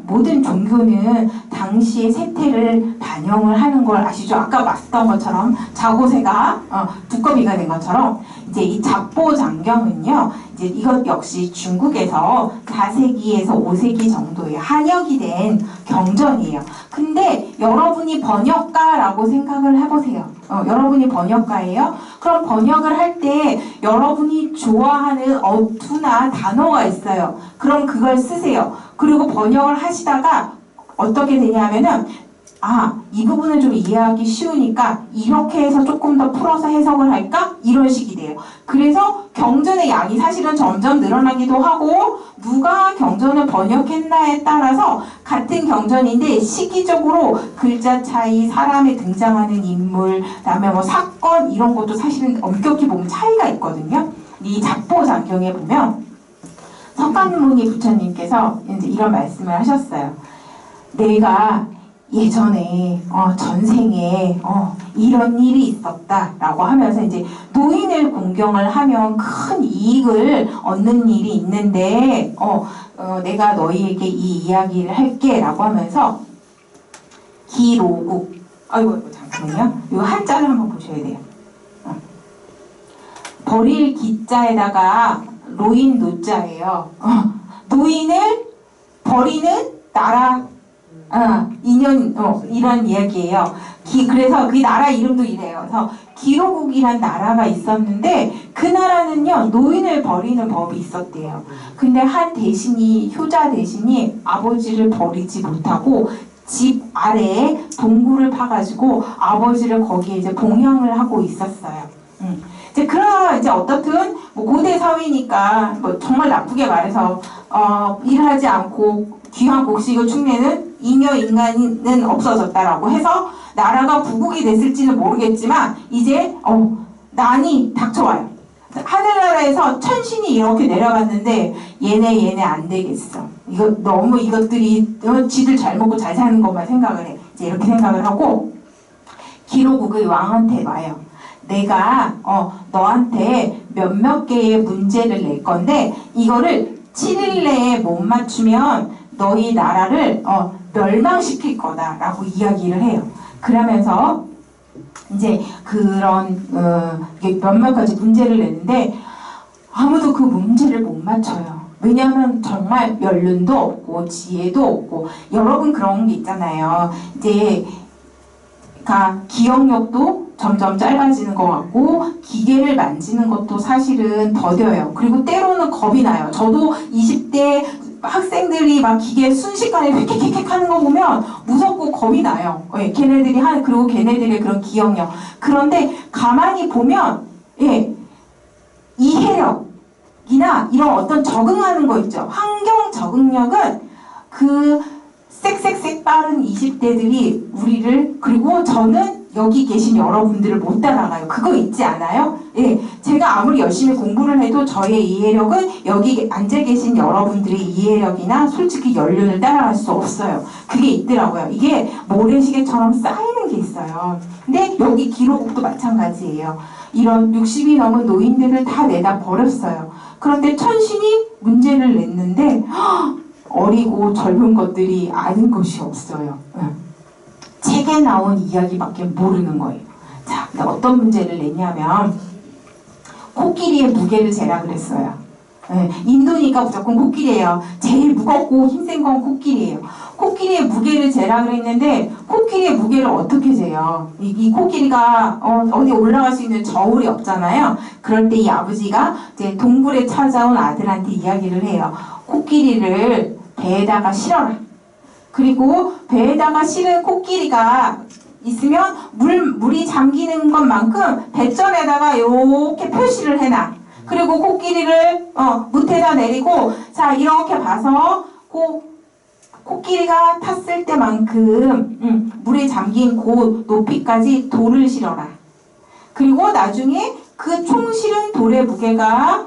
모든 종교는 당시의 세태를 반영을 하는 걸 아시죠? 아까 봤던 것처럼 자고새가 두꺼비가 된 것처럼 이제 이 잡보장경은요, 이제 이것 역시 중국에서 4세기에서 5세기 정도의 한역이 된 경전이에요. 근데 여러분이 번역가라고 생각을 해보세요. 여러분이 번역가예요? 그럼 번역을 할 때 여러분이 좋아하는 어투나 단어가 있어요. 그럼 그걸 쓰세요. 그리고 번역을 하시다가 어떻게 되냐면은 이 부분을 좀 이해하기 쉬우니까 이렇게 해서 조금 더 풀어서 해석을 할까? 이런 식이 돼요. 그래서 경전의 양이 사실은 점점 늘어나기도 하고 누가 경전을 번역했나에 따라서 같은 경전인데 시기적으로 글자 차이, 사람에 등장하는 인물, 그다음에 뭐 사건 이런 것도 사실은 엄격히 보면 차이가 있거든요. 이 잡보장경에 보면 석가모니 부처님께서 이제 이런 말씀을 하셨어요. 내가 예전에 전생에 이런 일이 있었다라고 하면서 이제 노인을 공경을 하면 큰 이익을 얻는 일이 있는데 내가 너희에게 이 이야기를 할게라고 하면서 기로국 잠깐만요. 이거 한자를 한번 보셔야 돼요. 버릴 기자에다가 노인 노자예요. 노인을 버리는 나라 인연 이런 이야기예요. 그래서 그 나라 이름도 이래요. 그래서 기로국이란 나라가 있었는데 그 나라는요 노인을 버리는 법이 있었대요. 근데 한 대신이 효자 대신이 아버지를 버리지 못하고 집 아래에 동굴을 파가지고 아버지를 거기에 이제 봉양을 하고 있었어요. 이제 그런 이제 어떻든 뭐 고대 사회니까 뭐 정말 나쁘게 말해서 일하지 않고 귀한 곡식을 축내는 잉여 인간은 없어졌다라고 해서 나라가 부국이 됐을지는 모르겠지만 이제 난이 닥쳐와요. 하늘나라에서 천신이 이렇게 내려갔는데 얘네 안 되겠어. 이거 너무 이것들이 지들 잘 먹고 잘 사는 것만 생각을 해. 이제 이렇게 생각을 하고 기로국의 왕한테 와요. 내가 너한테 몇몇 개의 문제를 낼 건데 이거를 7일 내에 못 맞추면 너희 나라를 멸망시킬 거다라고 이야기를 해요. 그러면서 이제 그런 몇몇 가지 문제를 내는데 아무도 그 문제를 못 맞춰요. 왜냐하면 정말 연륜도 없고 지혜도 없고 여러분 그런 게 있잖아요. 이제 기억력도 점점 짧아지는 것 같고 기계를 만지는 것도 사실은 더뎌요. 그리고 때로는 겁이 나요. 저도 20대 학생들이 막 기계 순식간에 획획획획 하는 거 보면 무섭고 겁이 나요. 걔네들이 그리고 걔네들의 그런 기억력. 그런데 가만히 보면 이해력이나 이런 어떤 적응하는 거 있죠. 환경 적응력은 그 쌕쌕쌕 빠른 20대들이 우리를 그리고 저는 여기 계신 여러분들을 못 따라가요. 그거 있지 않아요? 제가 아무리 열심히 공부를 해도 저의 이해력은 여기 앉아 계신 여러분들의 이해력이나 솔직히 연륜을 따라갈 수 없어요. 그게 있더라고요. 이게 모래시계처럼 쌓이는 게 있어요. 근데 여기 기록국도 마찬가지예요. 이런 60이 넘은 노인들을 다 내다 버렸어요. 그런데 천신이 문제를 냈는데 어리고 젊은 것들이 아는 것이 없어요. 책에 나온 이야기밖에 모르는 거예요. 자, 근데 어떤 문제를 냈냐면 코끼리의 무게를 재라 그랬어요. 인도니까 무조건 코끼리예요. 제일 무겁고 힘센 건 코끼리예요. 코끼리의 무게를 재라 그랬는데 코끼리의 무게를 어떻게 재요? 이 코끼리가 어디 올라갈 수 있는 저울이 없잖아요. 그럴 때 이 아버지가 이제 동굴에 찾아온 아들한테 이야기를 해요. 코끼리를 배에다가 실어라. 그리고 배에다가 실은 코끼리가 있으면 물이 잠기는 것만큼 배점에다가 이렇게 표시를 해놔. 그리고 코끼리를 무태다 내리고 자 이렇게 봐서 코끼리가 탔을 때만큼 물에 잠긴 그 높이까지 돌을 실어라. 그리고 나중에 그 총 실은 돌의 무게가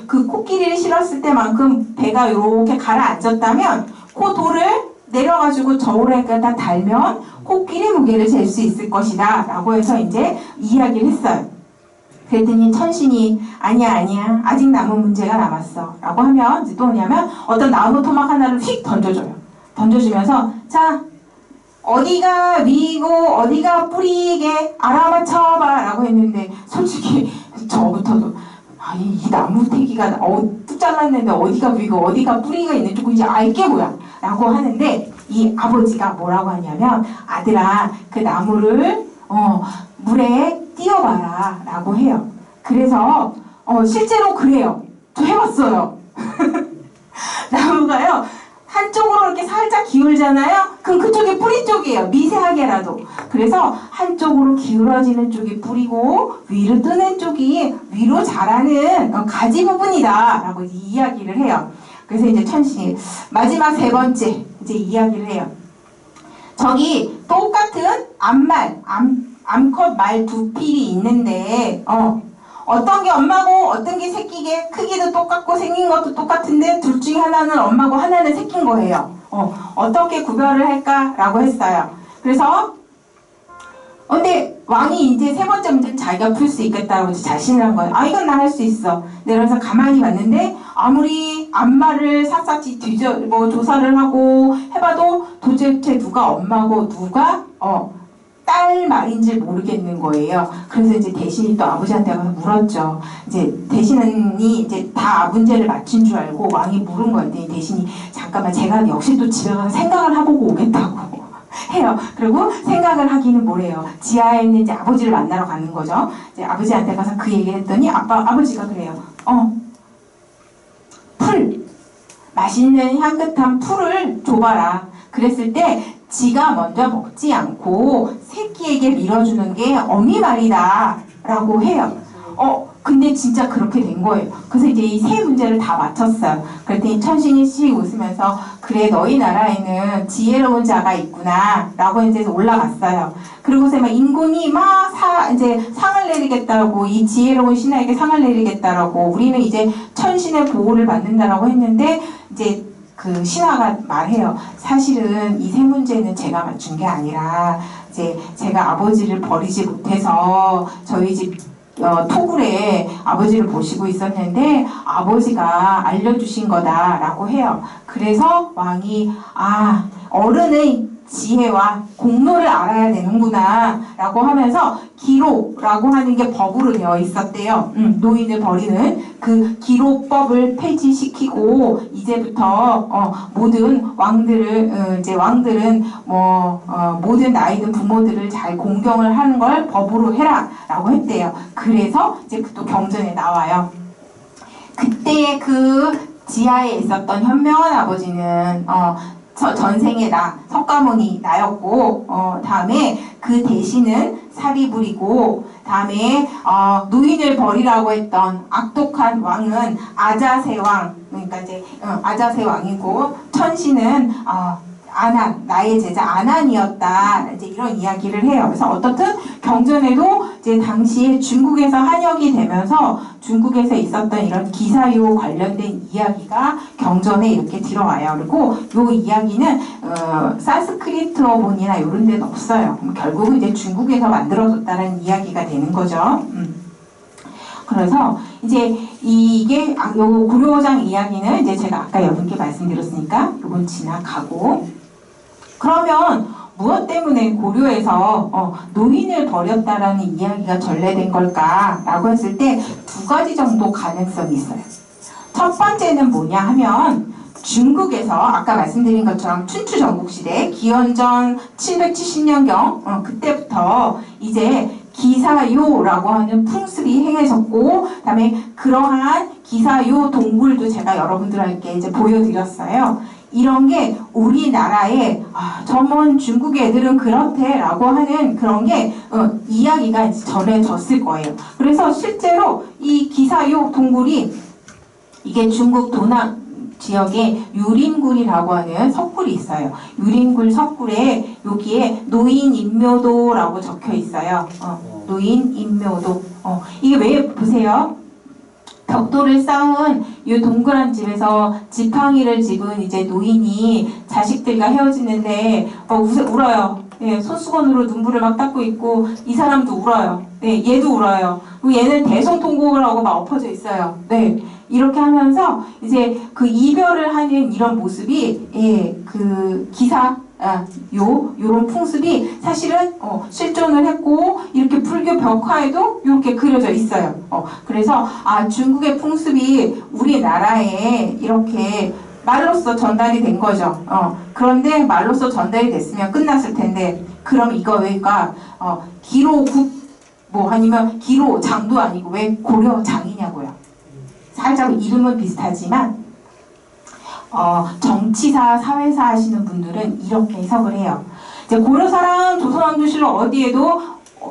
그 코끼리를 실었을 때만큼 배가 이렇게 가라앉았다면 그 돌을 내려가지고 저울에다 달면 코끼리 무게를 잴 수 있을 것이다 라고 해서 이제 이야기를 했어요. 그랬더니 천신이 아니야 아직 남은 문제가 남았어 라고 하면 이제 또 뭐냐면 어떤 나무 토막 하나를 휙 던져줘요. 던져주면서 자 어디가 위고 어디가 뿌리게 알아맞혀봐 라고 했는데 솔직히 저부터도 이 나무 태기가 뚝 잘랐는데 어디가 위고 어디가 뿌리가 있는 쪽 이제 알게 뭐야 라고 하는데 이 아버지가 뭐라고 하냐면 아들아 그 나무를 물에 띄워봐라 라고 해요. 그래서 실제로 그래요. 저 해봤어요. 나무가요 한쪽으로 이렇게 살짝 기울잖아요. 그럼 그쪽이 뿌리 쪽이에요. 미세하게라도. 그래서 한쪽으로 기울어지는 쪽이 뿌리고 위로 뜨는 쪽이 위로 자라는 가지 부분이다 라고 이야기를 해요. 그래서 이제 천신이 마지막 세 번째 이제 이야기를 해요. 저기 똑같은 암컷 말 두 필이 있는데 어떤 게 엄마고 어떤 게 새끼게 크기도 똑같고 생긴 것도 똑같은데 둘 중에 하나는 엄마고 하나는 새끼인 거예요. 어떻게 구별을 할까라고 했어요. 그래서 근데 왕이 이제 세 번째 문제는 자기가 풀 수 있겠다고 자신을 한 거예요. 이건 나 할 수 있어. 그래서 가만히 봤는데 아무리 앞말을 샅샅이 조사를 하고 해봐도 도대체 누가 엄마고 누가 딸 말인지 모르겠는 거예요. 그래서 이제 대신이 또 아버지한테 가서 물었죠. 이제 대신이 이제 다 문제를 맞춘 줄 알고 왕이 물은 거예요. 대신이 잠깐만 제가 역시 또 집에 가서 생각을 해보고 오겠다고 해요. 그리고 생각을 하기는 뭐래요. 지하에 있는 이제 아버지를 만나러 가는 거죠. 이제 아버지한테 가서 그 얘기를 했더니 아버지가 그래요. 풀 맛있는 향긋한 풀을 줘봐라. 그랬을 때 지가 먼저 먹지 않고 새끼에게 밀어주는 게 어미 말이다 라고 해요. 근데 진짜 그렇게 된 거예요. 그래서 이제 이 세 문제를 다 맞췄어요. 그랬더니 천신이 씩 웃으면서 그래 너희 나라에는 지혜로운 자가 있구나 라고 이제 올라갔어요. 그리고서 막 임금이 이제 상을 내리겠다고 이 지혜로운 신하에게 상을 내리겠다라고 우리는 이제 천신의 보호를 받는다라고 했는데 이제 그 신하가 말해요. 사실은 이 세 문제는 제가 맞춘 게 아니라 이제 제가 아버지를 버리지 못해서 저희 집 토굴에 아버지를 모시고 있었는데 아버지가 알려주신 거다라고 해요. 그래서 왕이 어른의 지혜와 공로를 알아야 되는구나 라고 하면서 기로라고 하는 게 법으로 되어 있었대요. 노인을 버리는 그 기로법을 폐지시키고 이제부터 모든 왕들은 모든 나이든 부모들을 잘 공경을 하는 걸 법으로 해라 라고 했대요. 그래서 이제 또 경전에 나와요. 그때의 그 지하에 있었던 현명한 아버지는 전생에 석가모니 나였고 다음에 그 대신은 살이 부리고 다음에 노인을 버리라고 했던 악독한 왕은 아자세왕 그러니까 이제 아자세왕이고 천신은 나의 제자 아난이었다 이제 이런 이야기를 해요. 그래서 어떻든 경전에도 이제 당시에 중국에서 한역이 되면서 중국에서 있었던 이런 기사요 관련된 이야기가 경전에 이렇게 들어와요. 그리고 이 이야기는 산스크리트어 본이나 이런 데는 없어요. 결국은 이제 중국에서 만들어졌다는 이야기가 되는 거죠. 그래서 이제 이게 요 고려장 이야기는 이제 제가 아까 여러분께 말씀드렸으니까 요건 지나가고, 그러면 무엇 때문에 고려에서 노인을 버렸다라는 이야기가 전래된 걸까라고 했을 때 두 가지 정도 가능성이 있어요. 첫 번째는 뭐냐 하면 중국에서 아까 말씀드린 것처럼 춘추 전국시대 기원전 770년경 그때부터 이제 기사요라고 하는 풍습이 행해졌고, 그다음에 그러한 기사요 동굴도 제가 여러분들에게 이제 보여드렸어요. 이런 게 우리나라에 저먼 중국 애들은 그렇대라고 하는 그런 게 이야기가 이제 전해졌을 거예요. 그래서 실제로 이 기사요 동굴이 이게 중국 도남 지역에 유림굴이라고 하는 석굴이 있어요. 유림굴 석굴에 여기에 노인인묘도라고 적혀 있어요. 노인인묘도. 이게 왜 보세요? 벽돌을 쌓은 이 동그란 집에서 지팡이를 집은 이제 노인이 자식들과 헤어지는데 울어요. 예, 손수건으로 눈물을 막 닦고 있고 이 사람도 울어요. 네, 얘도 울어요. 그리고 얘는 대성통곡을 하고 막 엎어져 있어요. 네, 이렇게 하면서 이제 그 이별을 하는 이런 모습이 그 요런 풍습이 사실은 실존을 했고 이렇게 불교 벽화에도 이렇게 그려져 있어요. 그래서 중국의 풍습이 우리나라에 이렇게 말로써 전달이 된 거죠. 그런데 말로써 전달이 됐으면 끝났을 텐데, 그럼 이거가 기로국 아니면 기로장도 아니고 왜 고려장이냐고요. 살짝 이름은 비슷하지만 정치사, 사회사 하시는 분들은 이렇게 해석을 해요. 이제 고려사랑 조선왕조실록 어디에도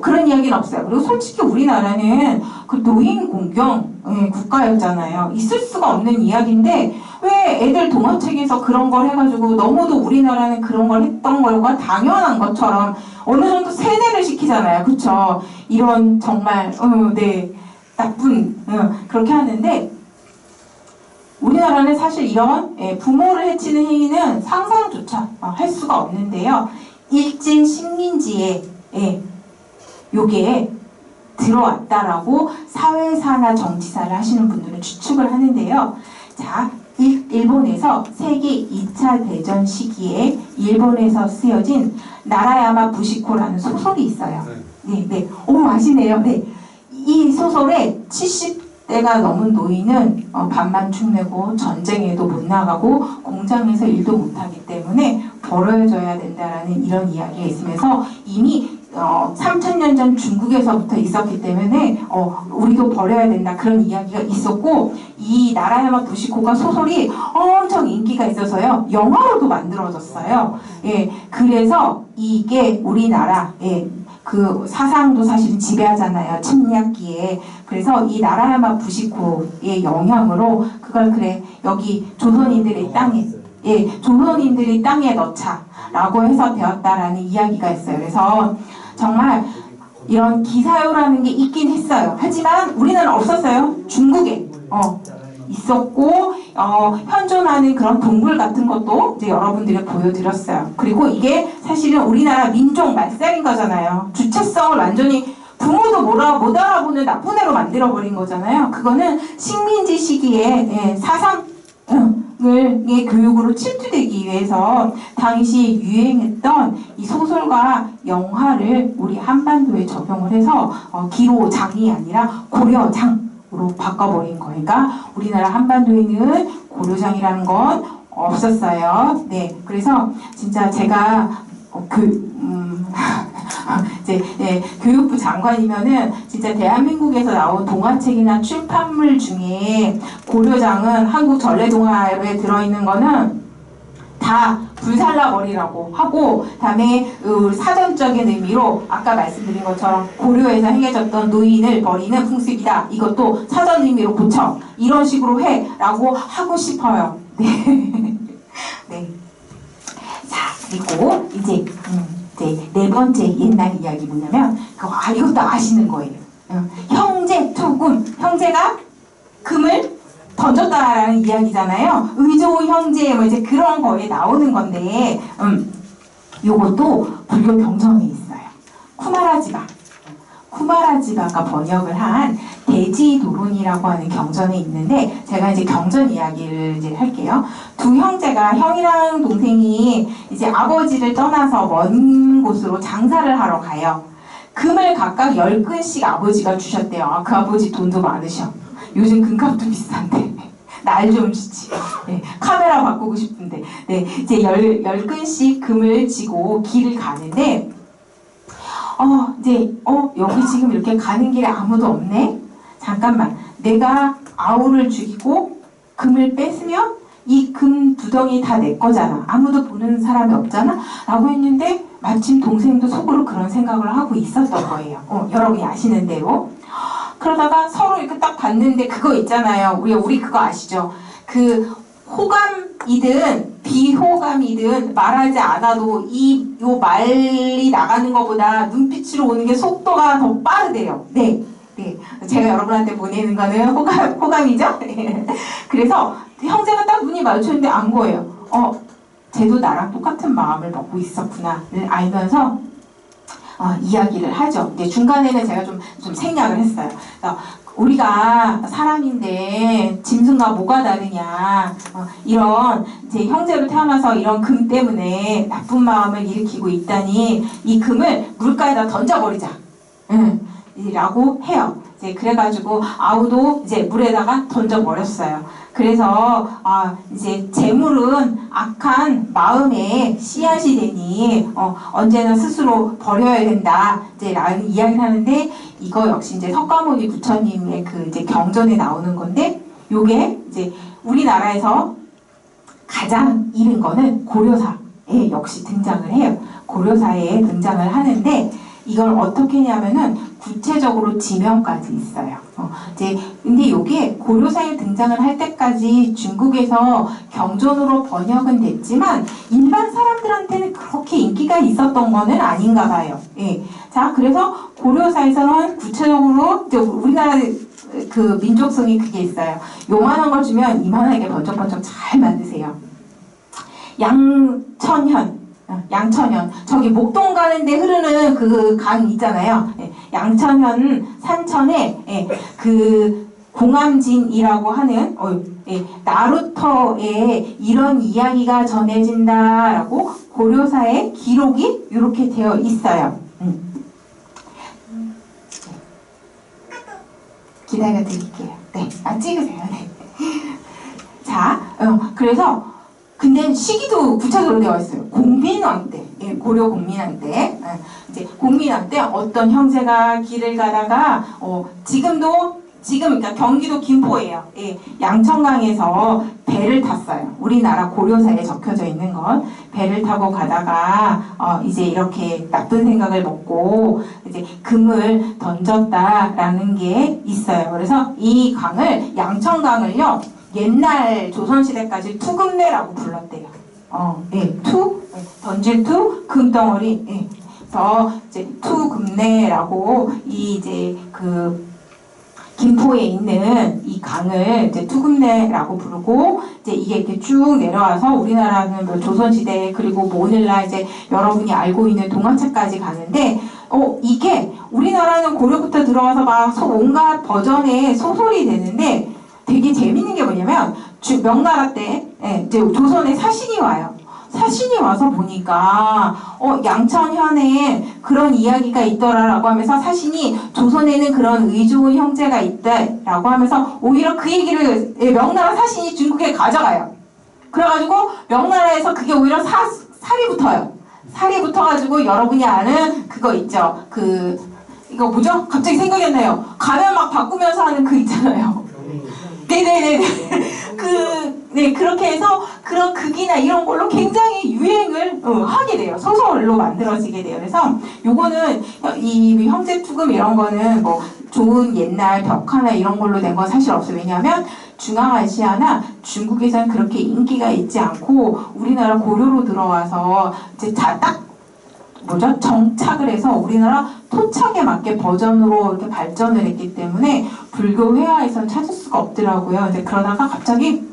그런 이야기는 없어요. 그리고 솔직히 우리나라는 그 노인 공경 국가였잖아요. 있을 수가 없는 이야기인데 왜 애들 동화책에서 그런 걸 해가지고 너무도 우리나라는 그런 걸 했던 걸과 당연한 것처럼 어느 정도 세뇌를 시키잖아요. 그쵸? 이런 정말 나쁜 그렇게 하는데, 우리나라는 사실 이런 부모를 해치는 행위는 상상조차 할 수가 없는데요. 일진 식민지에 요게 들어왔다라고 사회사나 정치사를 하시는 분들은 추측을 하는데요. 자, 일본에서 세계 2차 대전 시기에 일본에서 쓰여진 나라야마 부시코라는 소설이 있어요. 네. 오, 아시네요. 네. 이 소설에 70대가 넘은 노인은 밥만 축내고 전쟁에도 못 나가고 공장에서 일도 못하기 때문에 버려져야 된다라는 이런 이야기가 있으면서 이미 3000년 전 중국에서부터 있었기 때문에 우리도 버려야 된다 그런 이야기가 있었고, 이 나라야마 부시코가 소설이 엄청 인기가 있어서요 영화로도 만들어졌어요. 예, 그래서 이게 우리나라 그 사상도 사실 지배하잖아요, 침략기에. 그래서 이 나라야마 부시코의 영향으로 그걸 여기 조선인들의 땅에 조선인들이 땅에 넣자라고 해서 되었다라는 이야기가 있어요. 그래서 정말 이런 기사요라는 게 있긴 했어요. 하지만 우리는 없었어요. 중국에 있었고 현존하는 그런 동굴 같은 것도 이제 여러분들이 보여드렸어요. 그리고 이게 사실은 우리나라 민족 말살인 거잖아요. 주체성을 완전히 부모도 못 알아보는 나쁜 애로 만들어버린 거잖아요. 그거는 식민지 시기에 사상을 교육으로 침투되기 위해서 당시 유행했던 이 소설과 영화를 우리 한반도에 적용을 해서 기로장이 아니라 고려장으로 바꿔버린 거니까 우리나라 한반도에는 고려장이라는 건 없었어요. 네, 그래서 진짜 제가 교육부 장관이면은 진짜 대한민국에서 나온 동화책이나 출판물 중에 고려장은 한국 전래동화에 들어있는 거는 다 불살라버리라고 하고, 그다음에 사전적인 의미로 아까 말씀드린 것처럼 고려에서 행해졌던 노인을 버리는 풍습이다. 이것도 사전 의미로 고쳐. 이런 식으로 해라고 하고 싶어요. 네. 네. 자, 그리고 이제 네 번째 옛날 이야기 뭐냐면 이것도 아시는 거예요. 형제 투금. 형제가 금을 던졌다라는 이야기잖아요. 의조 형제 이제 그런 거에 나오는 건데 요것도 불교 경전에 있어요. 쿠마라지바. 쿠마라지바가 번역을 한 대지도론이라고 하는 경전이 있는데 제가 이제 경전 이야기를 이제 할게요. 두 형제가 형이랑 동생이 이제 아버지를 떠나서 먼 곳으로 장사를 하러 가요. 금을 각각 10근씩 아버지가 주셨대요. 아, 그 아버지 돈도 많으셔. 요즘 금값도 비싼데. 날 좀 주지. 네, 카메라 바꾸고 싶은데. 네, 이제 10근씩 금을 지고 길을 가는데, 여기 지금 이렇게 가는 길에 아무도 없네? 잠깐만. 내가 아우를 죽이고 금을 뺐으면 이 금 두덩이 다 내 거잖아. 아무도 보는 사람이 없잖아? 라고 했는데, 마침 동생도 속으로 그런 생각을 하고 있었던 거예요. 여러분이 아시는 대로. 그러다가 서로 이렇게 딱 봤는데 그거 있잖아요. 우리 그거 아시죠? 그 호감이든 비호감이든 말하지 않아도 요 말이 나가는 것보다 눈빛으로 오는 게 속도가 더 빠르대요. 네. 제가 여러분한테 보내는 거는 호감이죠? 그래서 형제가 딱 눈이 마주쳤는데 안 거예요. 쟤도 나랑 똑같은 마음을 먹고 있었구나를 알면서 이야기를 하죠. 근데 중간에는 제가 좀 생략을 했어요. 그래서 우리가 사람인데 짐승과 뭐가 다르냐. 이런 이제 형제로 태어나서 이런 금 때문에 나쁜 마음을 일으키고 있다니 이 금을 물가에다 던져버리자. 라고 해요. 이제 그래가지고 아우도 이제 물에다가 던져버렸어요. 그래서 이제 재물은 악한 마음의 씨앗이 되니 언제나 스스로 버려야 된다. 이제 라는 이야기를 하는데 이거 역시 이제 석가모니 부처님의 그 이제 경전에 나오는 건데 요게 이제 우리나라에서 가장 이른 거는 고려사에 역시 등장을 해요. 고려사에 등장을 하는데 이걸 어떻게 하냐면은 구체적으로 지명까지 있어요. 근데 이게 고려사에 등장을 할 때까지 중국에서 경전으로 번역은 됐지만 일반 사람들한테는 그렇게 인기가 있었던 거는 아닌가 봐요. 예. 자, 그래서 고려사에서는 구체적으로 이제 우리나라 그 민족성이 그게 있어요. 요만한 걸 주면 이만하게 번쩍번쩍 잘 만드세요. 양천현 저기 목동 가는데 흐르는 그 강 있잖아요. 양천현 산천에 그 공암진이라고 하는 나루터에 이런 이야기가 전해진다라고 고려사의 기록이 이렇게 되어 있어요. 기다려 드릴게요. 네, 찍으세요. 네. 자, 그래서 근데 시기도 구체적으로 되어 있어요. 공민왕 때, 고려 공민왕 때, 이제 공민왕 때 어떤 형제가 길을 가다가 지금 그러니까 경기도 김포예요. 양천강에서 배를 탔어요. 우리나라 고려사에 적혀져 있는 건 배를 타고 가다가 이제 이렇게 나쁜 생각을 먹고 이제 금을 던졌다라는 게 있어요. 그래서 이 강을 양천강을요. 옛날 조선시대까지 투금내라고 불렀대요. 던질 투, 금덩어리. 그래서 이제 투금내라고 이제 그 김포에 있는 이 강을 이제 투금내라고 부르고 이제 이게 이렇게 쭉 내려와서 우리나라는 뭐 조선시대 그리고 뭐 오늘날 이제 여러분이 알고 있는 동화책까지 가는데 이게 우리나라는 고려부터 들어와서 막 온갖 버전의 소설이 되는데 되게 재밌는 게 뭐냐면 명나라 때 이제 조선에 사신이 와요. 사신이 와서 보니까 양천현에 그런 이야기가 있더라라고 하면서 사신이 조선에는 그런 의좋은 형제가 있다라고 하면서 오히려 그 얘기를 명나라 사신이 중국에 가져가요. 그래가지고 명나라에서 그게 오히려 살이 붙어요. 살이 붙어가지고 여러분이 아는 그거 있죠. 이거 뭐죠? 갑자기 생각이 안 나요. 가면 막 바꾸면서 하는 그 있잖아요. 네네네. 그렇게 해서 그런 극이나 이런 걸로 굉장히 유행을 하게 돼요. 소설로 만들어지게 돼요. 그래서 요거는 이 형제투금 이런 거는 뭐 좋은 옛날 벽화나 이런 걸로 된 건 사실 없어요. 왜냐하면 중앙아시아나 중국에서는 그렇게 인기가 있지 않고 우리나라 고려로 들어와서 이제 정착을 해서 우리나라 토착에 맞게 버전으로 이렇게 발전을 했기 때문에 불교 회화에선 찾을 수가 없더라고요. 이제 그러다가 갑자기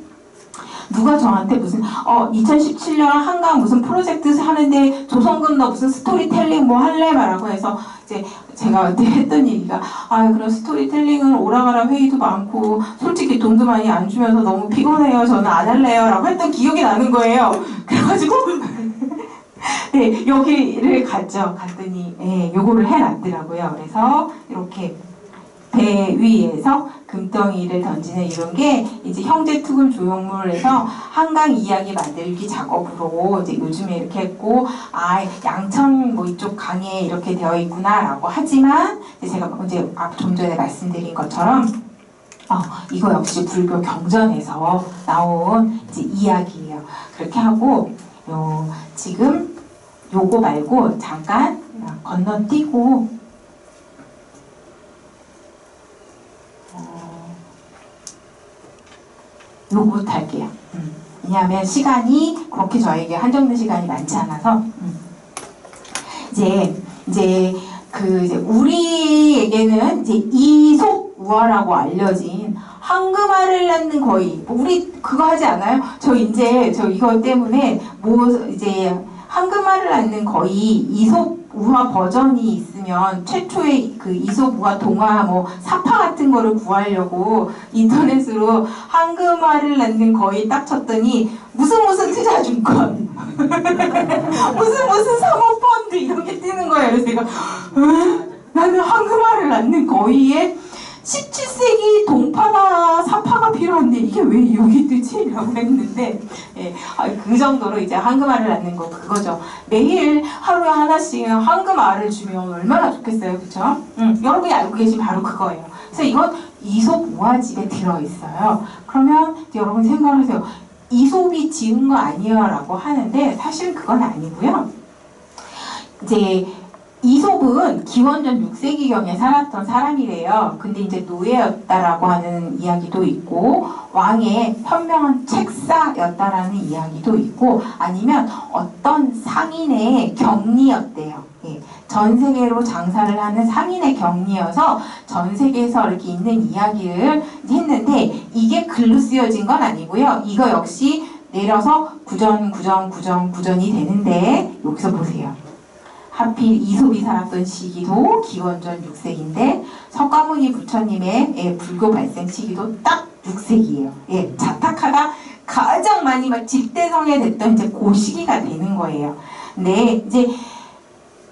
누가 저한테 무슨 2017년 한강 무슨 프로젝트 하는데 조성근 너 무슨 스토리텔링 뭐 할래? 말라고 해서 이제 제가 그때 했던 얘기가 그런 스토리텔링은 오라가라 회의도 많고 솔직히 돈도 많이 안 주면서 너무 피곤해요. 저는 안 할래요. 라고 했던 기억이 나는 거예요. 그래가지고 네, 여기를 갔더니 요거를 해놨더라고요. 그래서 이렇게 배 위에서 금덩이를 던지는 이런 게 이제 형제투굴 조형물에서 한강 이야기 만들기 작업으로 이제 요즘에 이렇게 했고 양천 뭐 이쪽 강에 이렇게 되어 있구나라고 하지만 이제 제가 이제 좀 전에 말씀드린 것처럼 이거 역시 불교 경전에서 나온 이제 이야기예요. 그렇게 하고 지금 요거 말고 잠깐 건너뛰고 요거부터 할게요. 왜냐하면 시간이 그렇게 저에게 한정된 시간이 많지 않아서 이제 우리에게는 이제 이솝우화라고 알려진 황금알을 낳는 거의 우리 그거 하지 않아요? 저 이거 때문에 이제 황금알을 낳는 거의 이솝우화 버전이 있으면 최초의 그 이솝우화 동화 사파 같은 거를 구하려고 인터넷으로 황금알을 낳는 거의 딱 쳤더니 무슨 투자증권 무슨 사모펀드 이런 게 뜨는 거예요. 그래서 내가 나는 황금알을 낳는 거의에 17세기 동파나 사파가 필요한데 이게 왜 여기 뜨지? 라고 했는데 그 정도로 이제 황금알을 낳는 거 그거죠. 매일 하루에 하나씩 황금알을 주면 얼마나 좋겠어요. 그쵸? 여러분이 알고 계신 바로 그거예요. 그래서 이건 이솝우화집에 들어있어요. 그러면 여러분 생각을 하세요. 이솝이 지은 거 아니에요? 라고 하는데 사실 그건 아니고요. 이제 이솝은 기원전 6세기경에 살았던 사람이래요. 근데 이제 노예였다라고 하는 이야기도 있고 왕의 현명한 책사였다라는 이야기도 있고 아니면 어떤 상인의 경리였대요. 전 세계로 장사를 하는 상인의 경리여서 전 세계에서 이렇게 있는 이야기를 했는데 이게 글로 쓰여진 건 아니고요. 이거 역시 내려서 구전이 되는데 여기서 보세요. 하필 이솝이 살았던 시기도 기원전 6세기인데 석가모니 부처님의 불교 발생 시기도 딱 6세기예요. 자타카가 가장 많이 집대성에 됐던 이제 그 시기가 되는 거예요. 근데 이제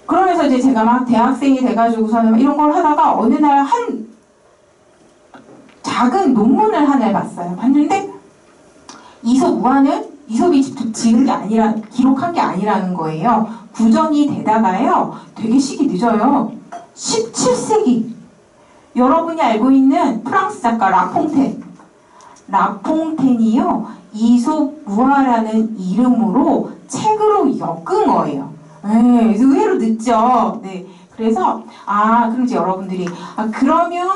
그러면서 이제 제가 막 대학생이 돼가지고서는 이런 걸 하다가 어느 날 한 작은 논문을 하나를 봤어요. 봤는데 이솝이 직접 지은 게 아니라 기록한 게 아니라는 거예요. 구전이 되다가요. 되게 시기 늦어요. 17세기. 여러분이 알고 있는 프랑스 작가 라퐁텐이요. 이솝우화라는 이름으로 책으로 엮은 거예요. 의외로 늦죠. 네. 그래서 그럼 이제 여러분들이 그러면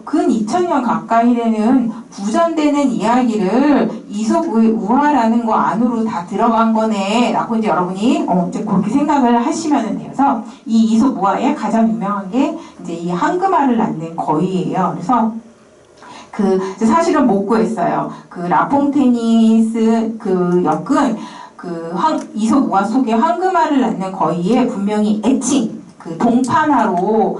근 2000년 가까이 되는 구전되는 이야기를 이솝우화라는 거 안으로 다 들어간 거네 라고 이제 여러분이 이제 그렇게 생각을 하시면 돼요. 그래서 이 이솝우화의 가장 유명한 게 이제 이 황금알을 낳는 거의예요. 그래서 사실은 못 구했어요. 라퐁테니 엮은 이솝우화 속에 황금알을 낳는 거의에 분명히 애칭 동판화로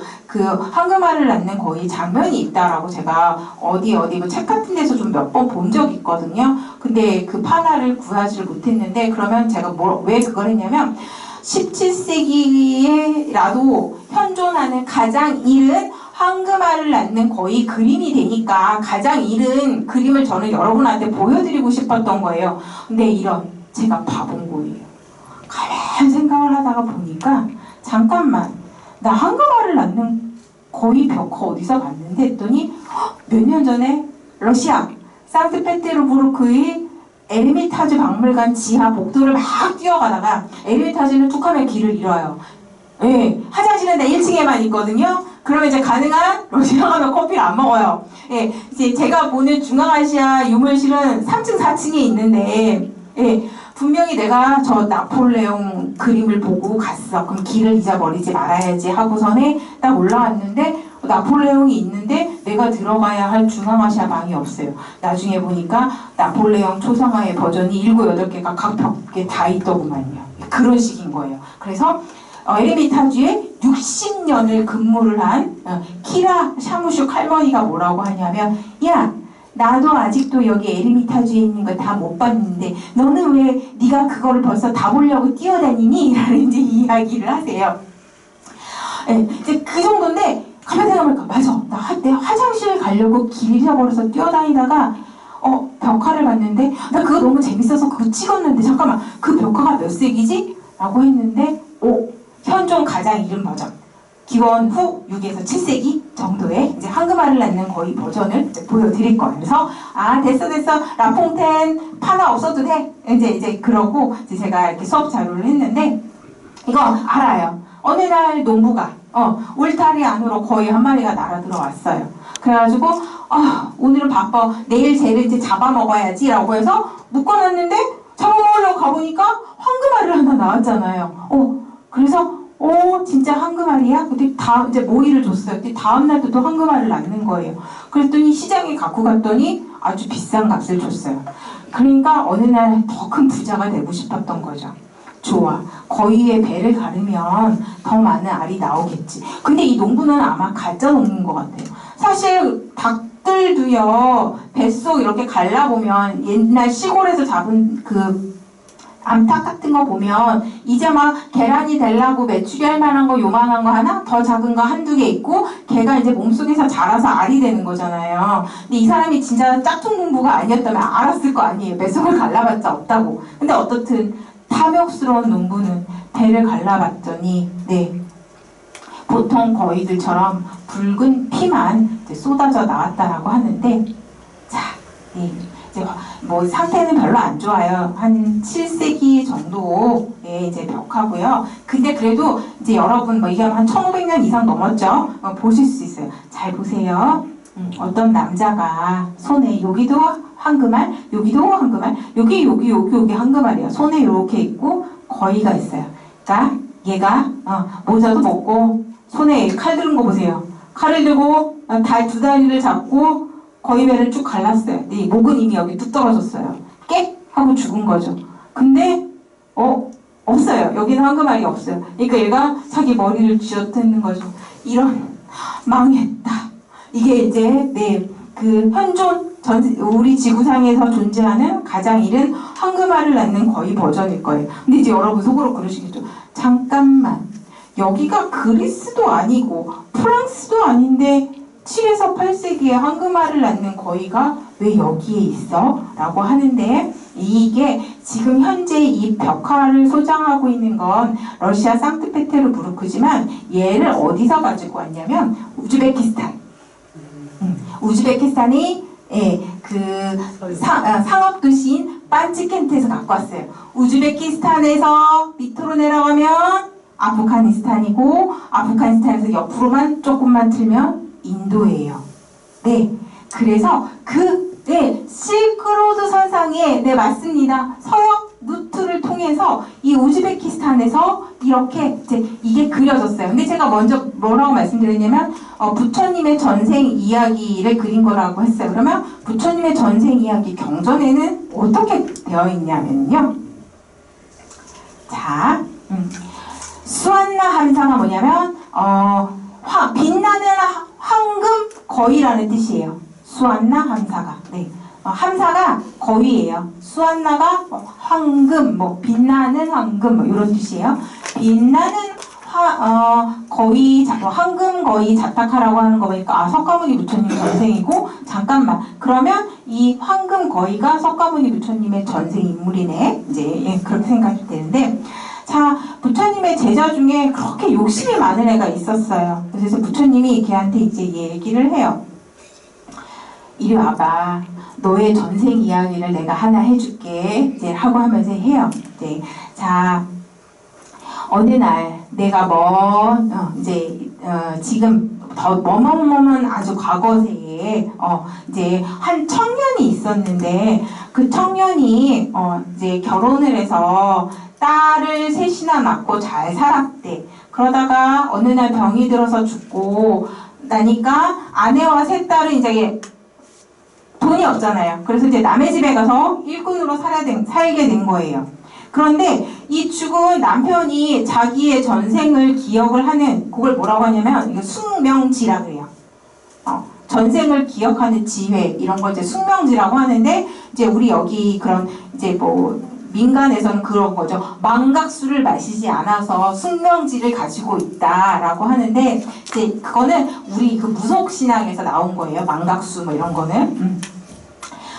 황금알을 낳는 거의 장면이 있다라고 제가 어디 책 같은 데서 좀 몇 번 본 적이 있거든요. 근데 그 판화를 구하지를 못했는데 그러면 제가 왜 그걸 했냐면 17세기에라도 현존하는 가장 이른 황금알을 낳는 거의 그림이 되니까 가장 이른 그림을 저는 여러분한테 보여드리고 싶었던 거예요. 근데 제가 바본거예요. 가만히 생각을 하다가 보니까 잠깐만 나 황금알을 낳는 거의 벽화 어디서 봤는데 했더니 몇 년 전에 러시아 상트페테르부르크의 에르미타즈 박물관 지하 복도를 막 뛰어가다가 에르미타즈는 툭 하면 길을 잃어요. 화장실은 내 1층에만 있거든요. 그러면 이제 가능한 러시아 가면 커피를 안 먹어요. 이제 제가 보는 중앙아시아 유물실은 3층 4층에 있는데 분명히 내가 저 나폴레옹 그림을 보고 갔어. 그럼 길을 잊어버리지 말아야지 하고선에 딱 올라왔는데 나폴레옹이 있는데 내가 들어가야 할 중앙아시아 방이 없어요. 나중에 보니까 나폴레옹 초상화의 버전이 7, 8개가 각 벽에 다 있더구만요. 그런 식인 거예요. 그래서 에르미타주에 60년을 근무를 한 키라 샤무슈 할머니가 뭐라고 하냐면, 야, 나도 아직도 여기 에르미타주에 있는 거 다 못 봤는데 너는 왜 네가 그거를 벌써 다 보려고 뛰어다니니? 라는 이제 이야기를 하세요. 네, 이제 그 정도인데 가만히 생각해보니까 맞아. 내가 화장실 가려고 길 잃어버려서 뛰어다니다가 벽화를 봤는데 나 그거 너무 재밌어서 그거 찍었는데 잠깐만 그 벽화가 몇 세기지? 라고 했는데 현존 가장 이른 버전 기원 후 6에서 7세기 정도의 이제 황금알을 낳는 거의 버전을 이제 보여드릴 거예요. 그래서 됐어 라퐁텐 파나 없어도 돼 이제 그러고 이제 제가 이렇게 수업 자료를 했는데 이거 알아요. 어느 날 농부가 울타리 안으로 거의 한 마리가 날아 들어왔어요. 그래가지고 오늘은 바빠 내일 쟤를 이제 잡아먹어야지 라고 해서 묶어놨는데 잡아먹으려고 가보니까 황금알을 하나 나왔잖아요. 그래서 진짜 황금알이야? 근데 이제 모이를 줬어요. 근데 다음날도 또 황금알을 낳는 거예요. 그랬더니 시장에 갖고 갔더니 아주 비싼 값을 줬어요. 그러니까 어느 날 더 큰 부자가 되고 싶었던 거죠. 좋아. 거위의 배를 가르면 더 많은 알이 나오겠지. 근데 이 농부는 아마 가짜 농부인 것 같아요. 사실 닭들도요, 뱃속 이렇게 갈라보면 옛날 시골에서 잡은 그 암탉 같은 거 보면 이제 막 계란이 되려고 메추리 할 만한 거 요만한 거 하나, 더 작은 거 한두 개 있고 걔가 이제 몸속에서 자라서 알이 되는 거잖아요. 근데 이 사람이 진짜 짝퉁 농부가 아니었다면 알았을 거 아니에요. 뱃속을 갈라봤자 없다고. 근데 어떻든 탐욕스러운 농부는 배를 갈라봤더니 보통 거위들처럼 붉은 피만 이제 쏟아져 나왔다라고 하는데, 이제 뭐 상태는 별로 안 좋아요. 한 7세기 정도의 이제 벽화고요. 근데 그래도 이제 여러분 뭐 이게 한 1500년 이상 넘었죠. 보실 수 있어요. 잘 보세요. 어떤 남자가 손에 여기도 황금알, 여기도 황금알, 여기 황금알이에요. 손에 이렇게 있고 거위가 있어요. 그러니까 얘가 모자도 벗고 손에 칼 들은 거 보세요. 칼을 들고 두 다리를 잡고 거위 배를 쭉 갈랐어요. 이 목은 이미 여기 뚝 떨어졌어요. 깨 하고 죽은 거죠. 근데 없어요. 여기는 황금알이 없어요. 그러니까 얘가 자기 머리를 쥐어뜯는 거죠. 이런 망했다. 이게 이제 그 현존 우리 지구상에서 존재하는 가장 이른 황금알을 낳는 거위 버전일 거예요. 근데 이제 여러분 속으로 그러시겠죠. 잠깐만, 여기가 그리스도 아니고 프랑스도 아닌데 7에서 8세기에 황금알을 낳는 거위가 왜 여기에 있어? 라고 하는데, 이게 지금 현재 이 벽화를 소장하고 있는 건 러시아 상트페테르부르크지만 얘를 어디서 가지고 왔냐면 우즈베키스탄. 우즈베키스탄이 그 상업도시인 반치켄트에서 갖고 왔어요. 우즈베키스탄에서 밑으로 내려가면 아프가니스탄이고, 아프가니스탄에서 옆으로만 조금만 틀면 인도예요. 그래서 실크로드 선상에 맞습니다. 서역 루트를 통해서 이 우즈베키스탄에서 이렇게 이게 그려졌어요. 근데 제가 먼저 뭐라고 말씀드렸냐면 부처님의 전생 이야기를 그린 거라고 했어요. 그러면 부처님의 전생 이야기 경전에는 어떻게 되어 있냐면요. 자, 수완나 함사가 뭐냐면 빛나는 황금 거위라는 뜻이에요. 수완나 함사가. 함사가 거위예요. 수완나가 황금, 빛나는 황금 이런 뜻이에요. 빛나는 거위, 황금 거위 자타카라고 하는 거 보니까 석가모니 부처님 전생이고, 잠깐만, 그러면 이 황금 거위가 석가모니 부처님의 전생 인물이네. 이제 그렇게 생각이 되는데, 자, 부처님의 제자 중에 그렇게 욕심이 많은 애가 있었어요. 그래서 부처님이 걔한테 이제 얘기를 해요. 이리 와봐. 너의 전생 이야기를 내가 하나 해줄게. 이제 하고 하면서 해요. 자, 어느 날 내가 지금 머뭇 아주 과거세에 이제 한 청년이 있었는데, 그 청년이 이제 결혼을 해서 딸을 셋이나 낳고 잘 살았대. 그러다가 어느 날 병이 들어서 죽고, 나니까 아내와 세 딸은 이제 돈이 없잖아요. 그래서 이제 남의 집에 가서 일꾼으로 살게 된 거예요. 그런데 이 죽은 남편이 자기의 전생을 기억을 하는, 그걸 뭐라고 하냐면 이거 숙명지라 그래요. 전생을 기억하는 지회, 이런 걸 이제 숙명지라고 하는데, 이제 우리 여기 그런 이제 뭐 민간에서는 그런 거죠. 망각수를 마시지 않아서 숙명지를 가지고 있다라고 하는데, 이제 그거는 우리 그 무속신앙에서 나온 거예요. 망각수 뭐 이런 거는.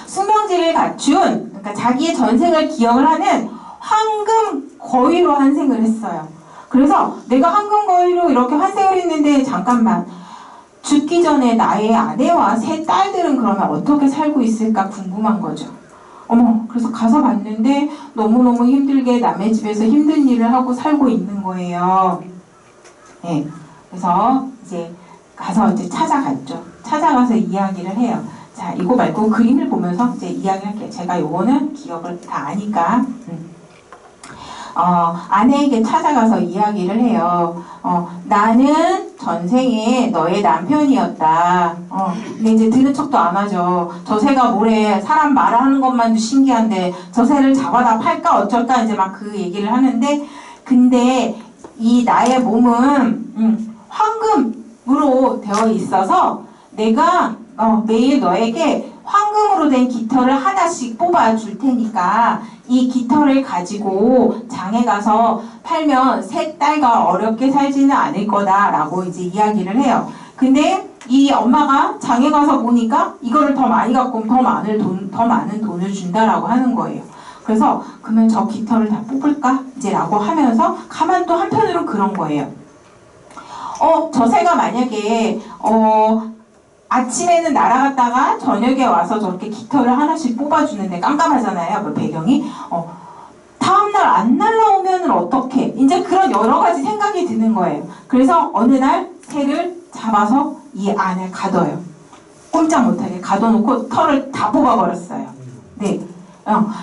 숙명지를 갖춘, 그러니까 자기의 전생을 기억을 하는 황금 거위로 환생을 했어요. 그래서 내가 황금 거위로 이렇게 환생을 했는데, 잠깐만, 죽기 전에 나의 아내와 세 딸들은 그러면 어떻게 살고 있을까 궁금한 거죠. 그래서 가서 봤는데 너무너무 힘들게 남의 집에서 힘든 일을 하고 살고 있는 거예요. 네, 그래서 이제 가서 이제 찾아갔죠. 찾아가서 이야기를 해요. 자, 이거 말고 그림을 보면서 이제 이야기할게요. 제가 요거는 기억을 다 아니까. 아내에게 찾아가서 이야기를 해요. 나는 전생에 너의 남편이었다. 근데 이제 들은 척도 안 하죠. 저 새가 뭐래, 사람 말하는 것만도 신기한데 저 새를 잡아다 팔까 어쩔까 이제 막 그 얘기를 하는데, 근데 이 나의 몸은 황금으로 되어 있어서 내가 매일 너에게 황금으로 된 깃털을 하나씩 뽑아 줄 테니까 이 깃털을 가지고 장에 가서 팔면 세 딸과 어렵게 살지는 않을 거다라고 이제 이야기를 해요. 근데 이 엄마가 장에 가서 보니까 이거를 더 많이 갖고 오면 더 많은 돈을 준다라고 하는 거예요. 그래서 그러면 저 깃털을 다 뽑을까? 이제 라고 하면서 가만 또 한편으로 그런 거예요. 저 새가 만약에 아침에는 날아갔다가 저녁에 와서 저렇게 깃털을 하나씩 뽑아주는데 깜깜하잖아요. 그 배경이. 다음날 안 날라오면 어떡해? 이제 그런 여러 가지 생각이 드는 거예요. 그래서 어느 날 새를 잡아서 이 안에 가둬요. 꼼짝 못하게 가둬놓고 털을 다 뽑아버렸어요. 네.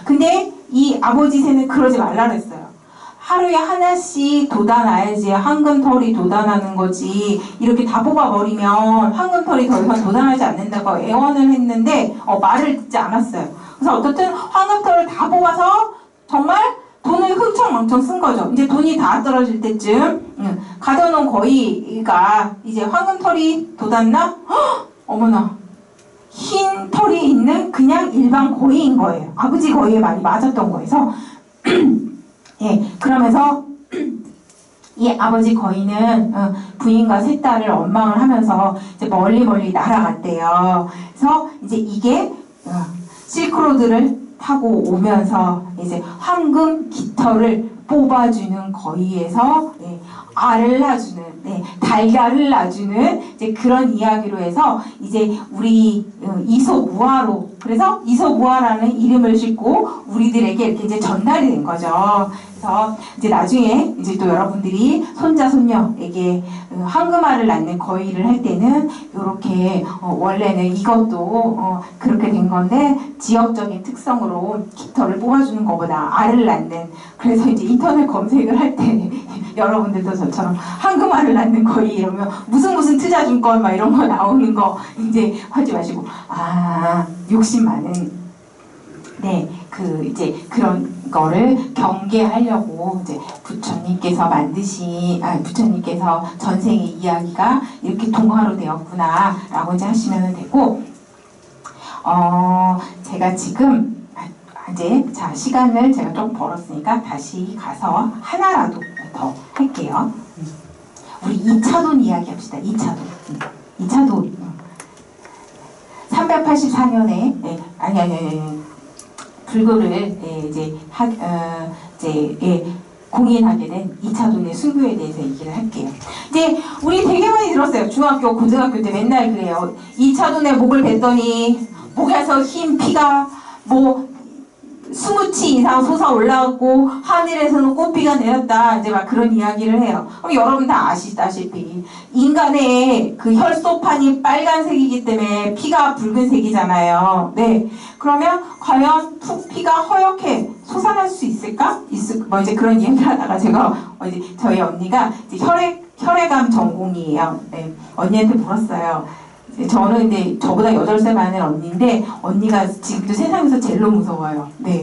근데 이 아버지 새는 그러지 말라 그랬어요. 하루에 하나씩 돋아나야지 황금털이 돋아나는 거지, 이렇게 다 뽑아버리면 황금털이 더 이상 돋아나지 않는다고 애원을 했는데 말을 듣지 않았어요. 그래서 어떻든 황금털을 다 뽑아서 정말 돈을 흥청망청 쓴 거죠. 이제 돈이 다 떨어질 때쯤 가둬놓은 거위가 이제 황금털이 돋았나? 어머나, 흰 털이 있는 그냥 일반 거위인 거예요. 아버지 거위에 많이 맞았던 거에서 예, 그러면서 이 아버지 거위는 부인과 세 딸을 원망을 하면서 이제 멀리 날아갔대요. 그래서 이제 이게 실크로드를 타고 오면서 이제 황금 깃털을 뽑아주는 거위에서 알을 낳아주는, 달걀을 낳아주는 이제 그런 이야기로 해서 이제 우리 이소무화로, 그래서 이소무화라는 이름을 짓고 우리들에게 이렇게 이제 전달이 된 거죠. 그래서 이제 나중에 이제 또 여러분들이 손자 손녀에게 황금알을 낳는 거위를 할 때는 이렇게 원래는 이것도 그렇게 된 건데 지역적인 특성으로 깃털을 뽑아주는 것보다 알을 낳는, 그래서 이제 인터넷 검색을 할 때 여러분들도 저처럼 황금알을 낳는 거위 이러면 무슨 투자증권 막 이런 거 나오는 거 이제 하지 마시고, 욕심 많은, 그 이제 그런 거를 경계하려고 이제 부처님께서 부처님께서 전생의 이야기가 이렇게 동화로 되었구나라고 이제 하시면 되고, 제가 지금 이제 시간을 제가 좀 벌었으니까 다시 가서 하나라도 더 할게요. 우리 이차돈 이야기 합시다. 이차돈. 384년에 불교를 이제 공인하게 된 이차돈의 순교에 대해서 얘기를 할게요. 이제 우리 되게 많이 들었어요. 중학교, 고등학교 때 맨날 그래요. 이차돈의 목을 뱉더니 목에서 흰 피가 뭐 20치 이상 솟아 올라왔고 하늘에서는 꽃비가 내렸다, 이제 막 그런 이야기를 해요. 그럼 여러분 다 아시다시피 인간의 그 혈소판이 빨간색이기 때문에 피가 붉은색이잖아요. 그러면 과연 피가 허옇게 솟아날 수 있을까? 뭐 이제 그런 이야기를 하다가 제가 이제 저희 언니가 이제 혈액암 전공이에요. 네, 언니한테 물었어요. 저는 근데 저보다 8살 많은 언니인데 언니가 지금도 세상에서 제일 무서워요. 네.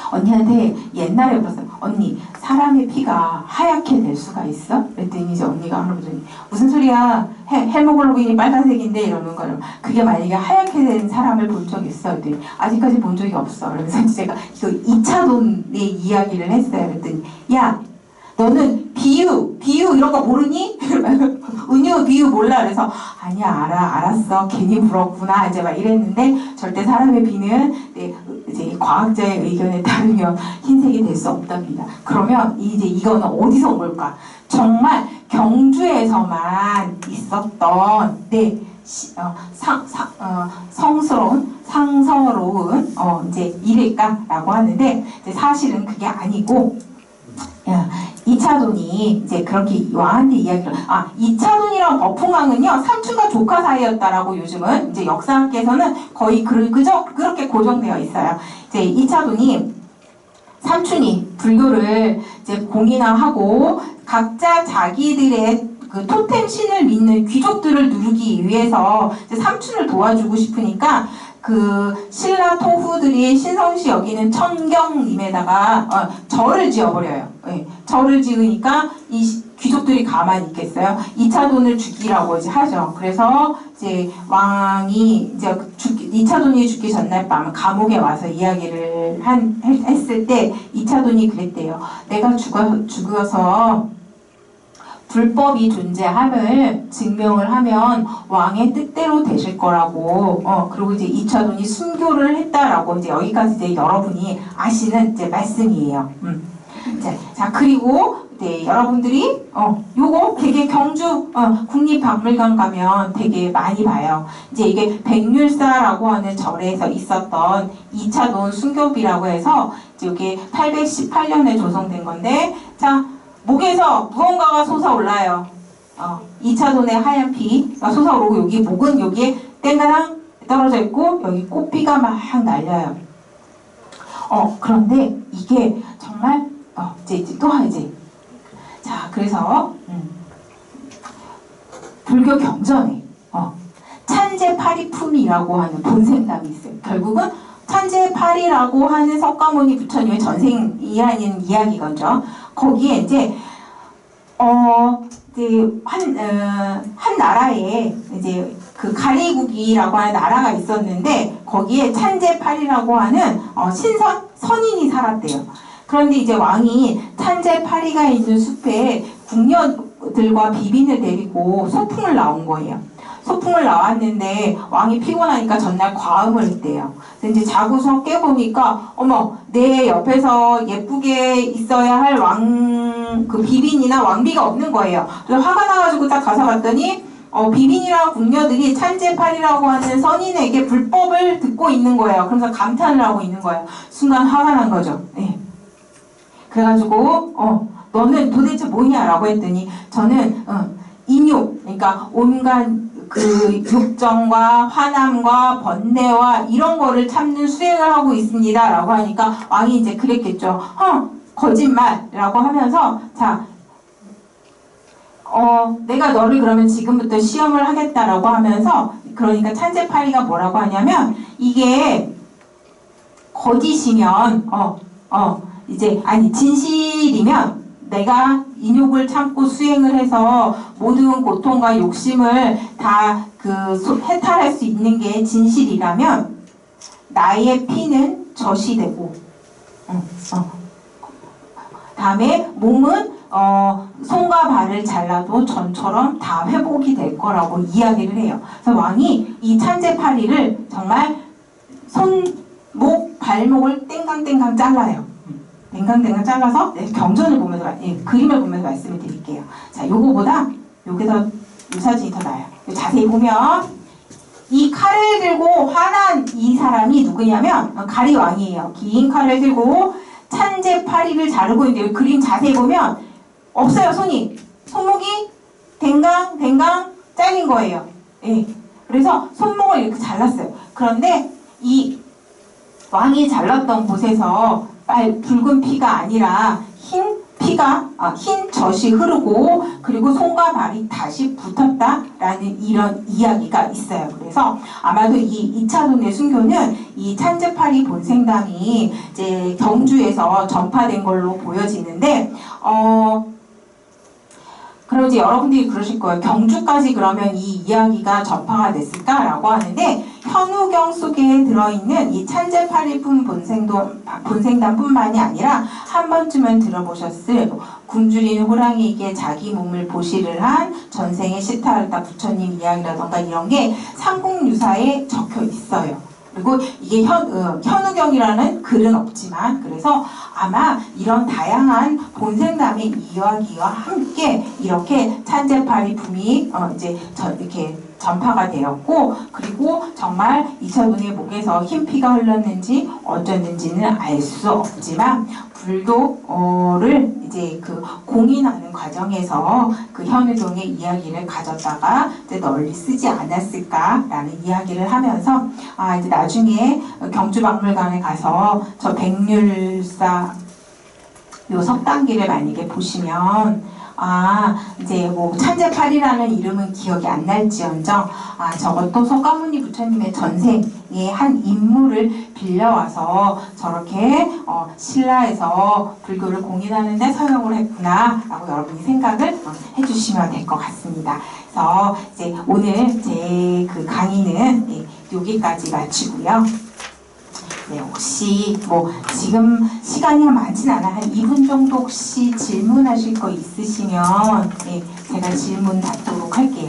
언니한테 옛날에 물었어요. 언니, 사람의 피가 하얗게 될 수가 있어? 그랬더니 이제 언니가 하더니 무슨 소리야? 헤모글로빈이 빨간색인데 이러는 거예요. 그게 만약에 하얗게 된 사람을 본 적 있어? 그랬더니 아직까지 본 적이 없어. 그래서 제가 이거 2차돈의 이야기를 했어요. 그랬더니 야, 너는 비유 이런 거 모르니? 은유 비유 몰라. 그래서 아니야 알았어 괜히 물었구나 이제 막 이랬는데 절대 사람의 피는 네, 이제 과학자의 의견에 따르면 흰색이 될 수 없답니다. 그러면 이제 이거는 어디서 온 걸까? 정말 경주에서만 있었던 네 상서로운 이제 일일까라고 하는데 이제 사실은 그게 아니고. 야, 2차돈이 이제 그렇게 왕한테 이야기를 2차돈이랑 버풍왕은요 삼촌과 조카 사이였다라고 요즘은 이제 역사학계에서는 거의 그렇게 고정되어 있어요. 이제 2차돈이 삼촌이 불교를 이제 공인화하고 각자 자기들의 그 토템 신을 믿는 귀족들을 누르기 위해서 이제 삼촌을 도와주고 싶으니까 그 신라 토후들이 신성시 여기는 천경님에다가 절을 지어버려요. 네, 절을 지으니까 이 귀족들이 가만히 있겠어요? 2차돈을 죽이라고 이제 하죠. 그래서 이제 왕이 이제 2차돈이 죽기 전날 밤 감옥에 와서 이야기를 했을 때 2차돈이 그랬대요. 내가 죽어서 불법이 존재함을 증명을 하면 왕의 뜻대로 되실 거라고 그리고 이제 2차돈이 순교를 했다라고 이제 여기까지 이제 여러분이 아시는 이제 말씀이에요. 자 그리고 네, 여러분들이 요거 되게 경주 국립박물관 가면 되게 많이 봐요. 이제 이게 백률사라고 하는 절에서 있었던 2차돈 순교비라고 해서 이제 이게 818년에 조성된 건데 자 목에서 무언가가 솟아올라요. 2차돈의 하얀 피가 솟아오르고 여기 목은 여기에 땡가랑 떨어져 있고 여기 꽃비가 막 날려요. 그런데 이게 정말 이제 또 하지. 자 그래서 불교 경전에 찬제파리품이라고 하는 본생담이 있어요. 결국은 찬제파리라고 하는 석가모니 부처님의 전생이라는 이야기거든요. 거기에 이제 한 나라에 이제 그 가리국이라고 하는 나라가 있었는데 거기에 찬제파리라고 하는 선인이 살았대요. 그런데 이제 왕이 찬제파리가 있는 숲에 궁녀들과 비빈을 데리고 소풍을 나온 거예요. 소풍을 나왔는데 왕이 피곤하니까 전날 과음을 했대요. 그래서 이제 자고서 깨보니까 어머 내 옆에서 예쁘게 있어야 할 그 비빈이나 왕비가 없는 거예요. 그래서 화가 나가지고 딱 가서 봤더니 비빈이랑 궁녀들이 찬제파리라고 하는 선인에게 불법을 듣고 있는 거예요. 그러면서 감탄을 하고 있는 거예요. 순간 화가 난 거죠. 네. 그래가지고 너는 도대체 뭐냐 라고 했더니 저는 인욕 그러니까 온갖 그 욕정과 화남과 번뇌와 이런 거를 참는 수행을 하고 있습니다 라고 하니까 왕이 이제 그랬겠죠. 거짓말이라고 하면서 자 내가 너를 그러면 지금부터 시험을 하겠다라고 하면서 그러니까 찬제파리가 뭐라고 하냐면 이게 거짓이면 이제 아니 진실이면 내가 인욕을 참고 수행을 해서 모든 고통과 욕심을 다 해탈할 수 있는 게 진실이라면 나의 피는 젖이 되고 다음에 몸은 손과 발을 잘라도 전처럼 다 회복이 될 거라고 이야기를 해요. 그래서 왕이 이 찬제파리를 정말 발목을 땡강땡강 잘라요. 땡강땡강 잘라서 경전을 보면서 그림을 보면서 말씀을 드릴게요. 자, 요거보다 여기서 이 사진이 더 나아요. 자세히 보면 이 칼을 들고 화난 이 사람이 누구냐면 가리왕이에요. 긴 칼을 들고 찬제파리를 자르고 있는데 그림 자세히 보면 없어요. 손목이 댕강 잘린 거예요. 예. 그래서 손목을 이렇게 잘랐어요. 그런데 이 왕이 잘랐던 곳에서 붉은 피가 아니라 흰 흰 젖이 흐르고 그리고 손과 발이 다시 붙었다라는 이런 이야기가 있어요. 그래서 아마도 이 이차돈의 순교는 이 찬제파리 본생담이 이제 경주에서 전파된 걸로 보여지는데 그럼 이제 여러분들이 그러실 거예요. 경주까지 그러면 이 이야기가 전파가 됐을까라고 하는데 현우경 속에 들어있는 이 찬제파리품 본생담뿐만이 아니라 한 번쯤은 들어보셨을 굶주리는 호랑이에게 자기 몸을 보시를 한 전생의 시타르타 부처님 이야기라던가 이런 게 삼국유사에 적혀 있어요. 그리고 이게 현우경이라는 글은 없지만 그래서 아마 이런 다양한 본생담의 이야기와 함께 이렇게 찬제파리품이 이제 이렇게 전파가 되었고 그리고 정말 이차돈의 목에서 흰 피가 흘렀는지 어쩌는지는 알 수 없지만 불도를 이제 그 공인하는 과정에서 그 현우경의 이야기를 가졌다가 이제 널리 쓰지 않았을까라는 이야기를 하면서 이제 나중에 경주박물관에 가서 저 백률사 요 석당기를 만약에 보시면 이제 뭐 찬제팔이라는 이름은 기억이 안 날지언정 저것도 석가모니 부처님의 전생의 한 인물을 빌려와서 저렇게 신라에서 불교를 공인하는 데 사용을 했구나 라고 여러분이 생각을 해주시면 될 것 같습니다. 그래서 이제 오늘 제 그 강의는 여기까지 마치고요. 네, 혹시 뭐 지금 시간이 많진 않아 한 2분 정도 혹시 질문하실 거 있으시면 제가 질문 받도록 할게요.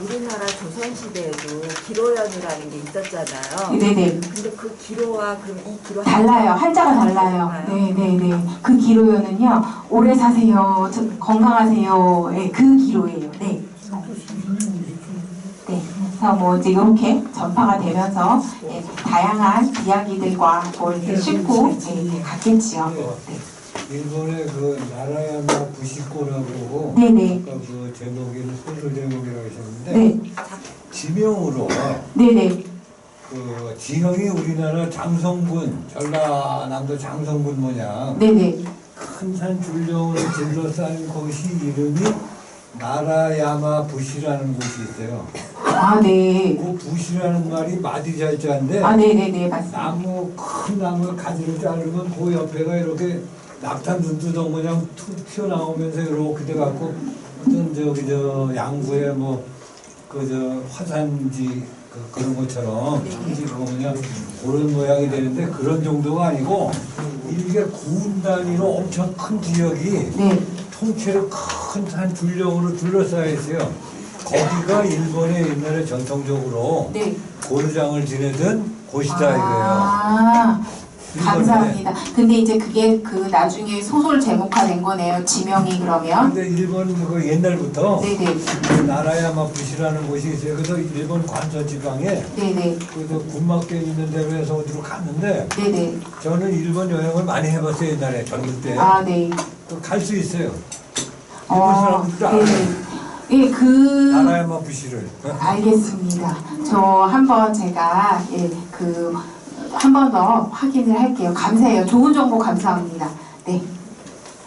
우리나라 조선시대에도 기로연이라는 게 있었잖아요. 네네. 근데 그 기로와 그럼 이 기로 달라요. 한자가 달라요. 네네네. 그 기로연은요. 오래 사세요. 건강하세요. 그 기로예요. 네. 그래서 뭐 이제 이렇게 전파가 되면서 다양한 이야기들과 뭐 이렇게 싣고 갔겠지요. 일본의 그 나라야마 부시코라고 네네. 아까 그 제목이 소설 제목이라고 하셨는데 네. 지명으로 네네. 그 지형이 우리나라 장성군 전라남도 장성군 모양 네네. 큰 산 줄령으로 둘러싼 곳이 이름이 나라야마 부시라는 곳이 있어요. 네. 그 부시라는 말이 마디자자인데 네네네. 맞습니다. 나무 큰 나무 가지를 자르면 그 옆에가 이렇게 낙탄 눈두덩 모양 툭 튀어나오면서 이렇게 돼갖고 어떤 저 양구에 뭐 그 저 화산지 그런 것처럼 상지 그거 뭐냐 그런 모양이 되는데 그런 정도가 아니고 이게 군 단위로 엄청 큰 지역이 통째로 큰 산 줄령으로 둘러싸여 있어요. 거기가 일본의 옛날에 전통적으로 고르장을 지내던 곳이다 이거예요. 감사합니다. 근데 이제 그게 그 나중에 소설 제목화된 거네요. 지명이 그러면. 근데 일본 그 옛날부터 네네. 그 나라야마 부시라는 곳이 있어요. 그래서 일본 관서 지방에 네네. 그 군막대 있는 데로 해서 어디로 갔는데 네네. 저는 일본 여행을 많이 해봤어요 옛날에 젊을 때. 네. 갈 수 있어요. 일본 사람들도 알아요. 그 나라야마 부시를. 알겠습니다. 저 한번 제가 한 번 더 확인을 할게요. 감사해요. 좋은 정보 감사합니다. 네.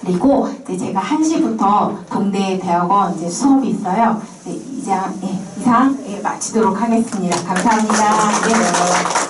그리고 이제 제가 1시부터 동대대학원 이제 수업이 있어요. 이상 마치도록 하겠습니다. 감사합니다.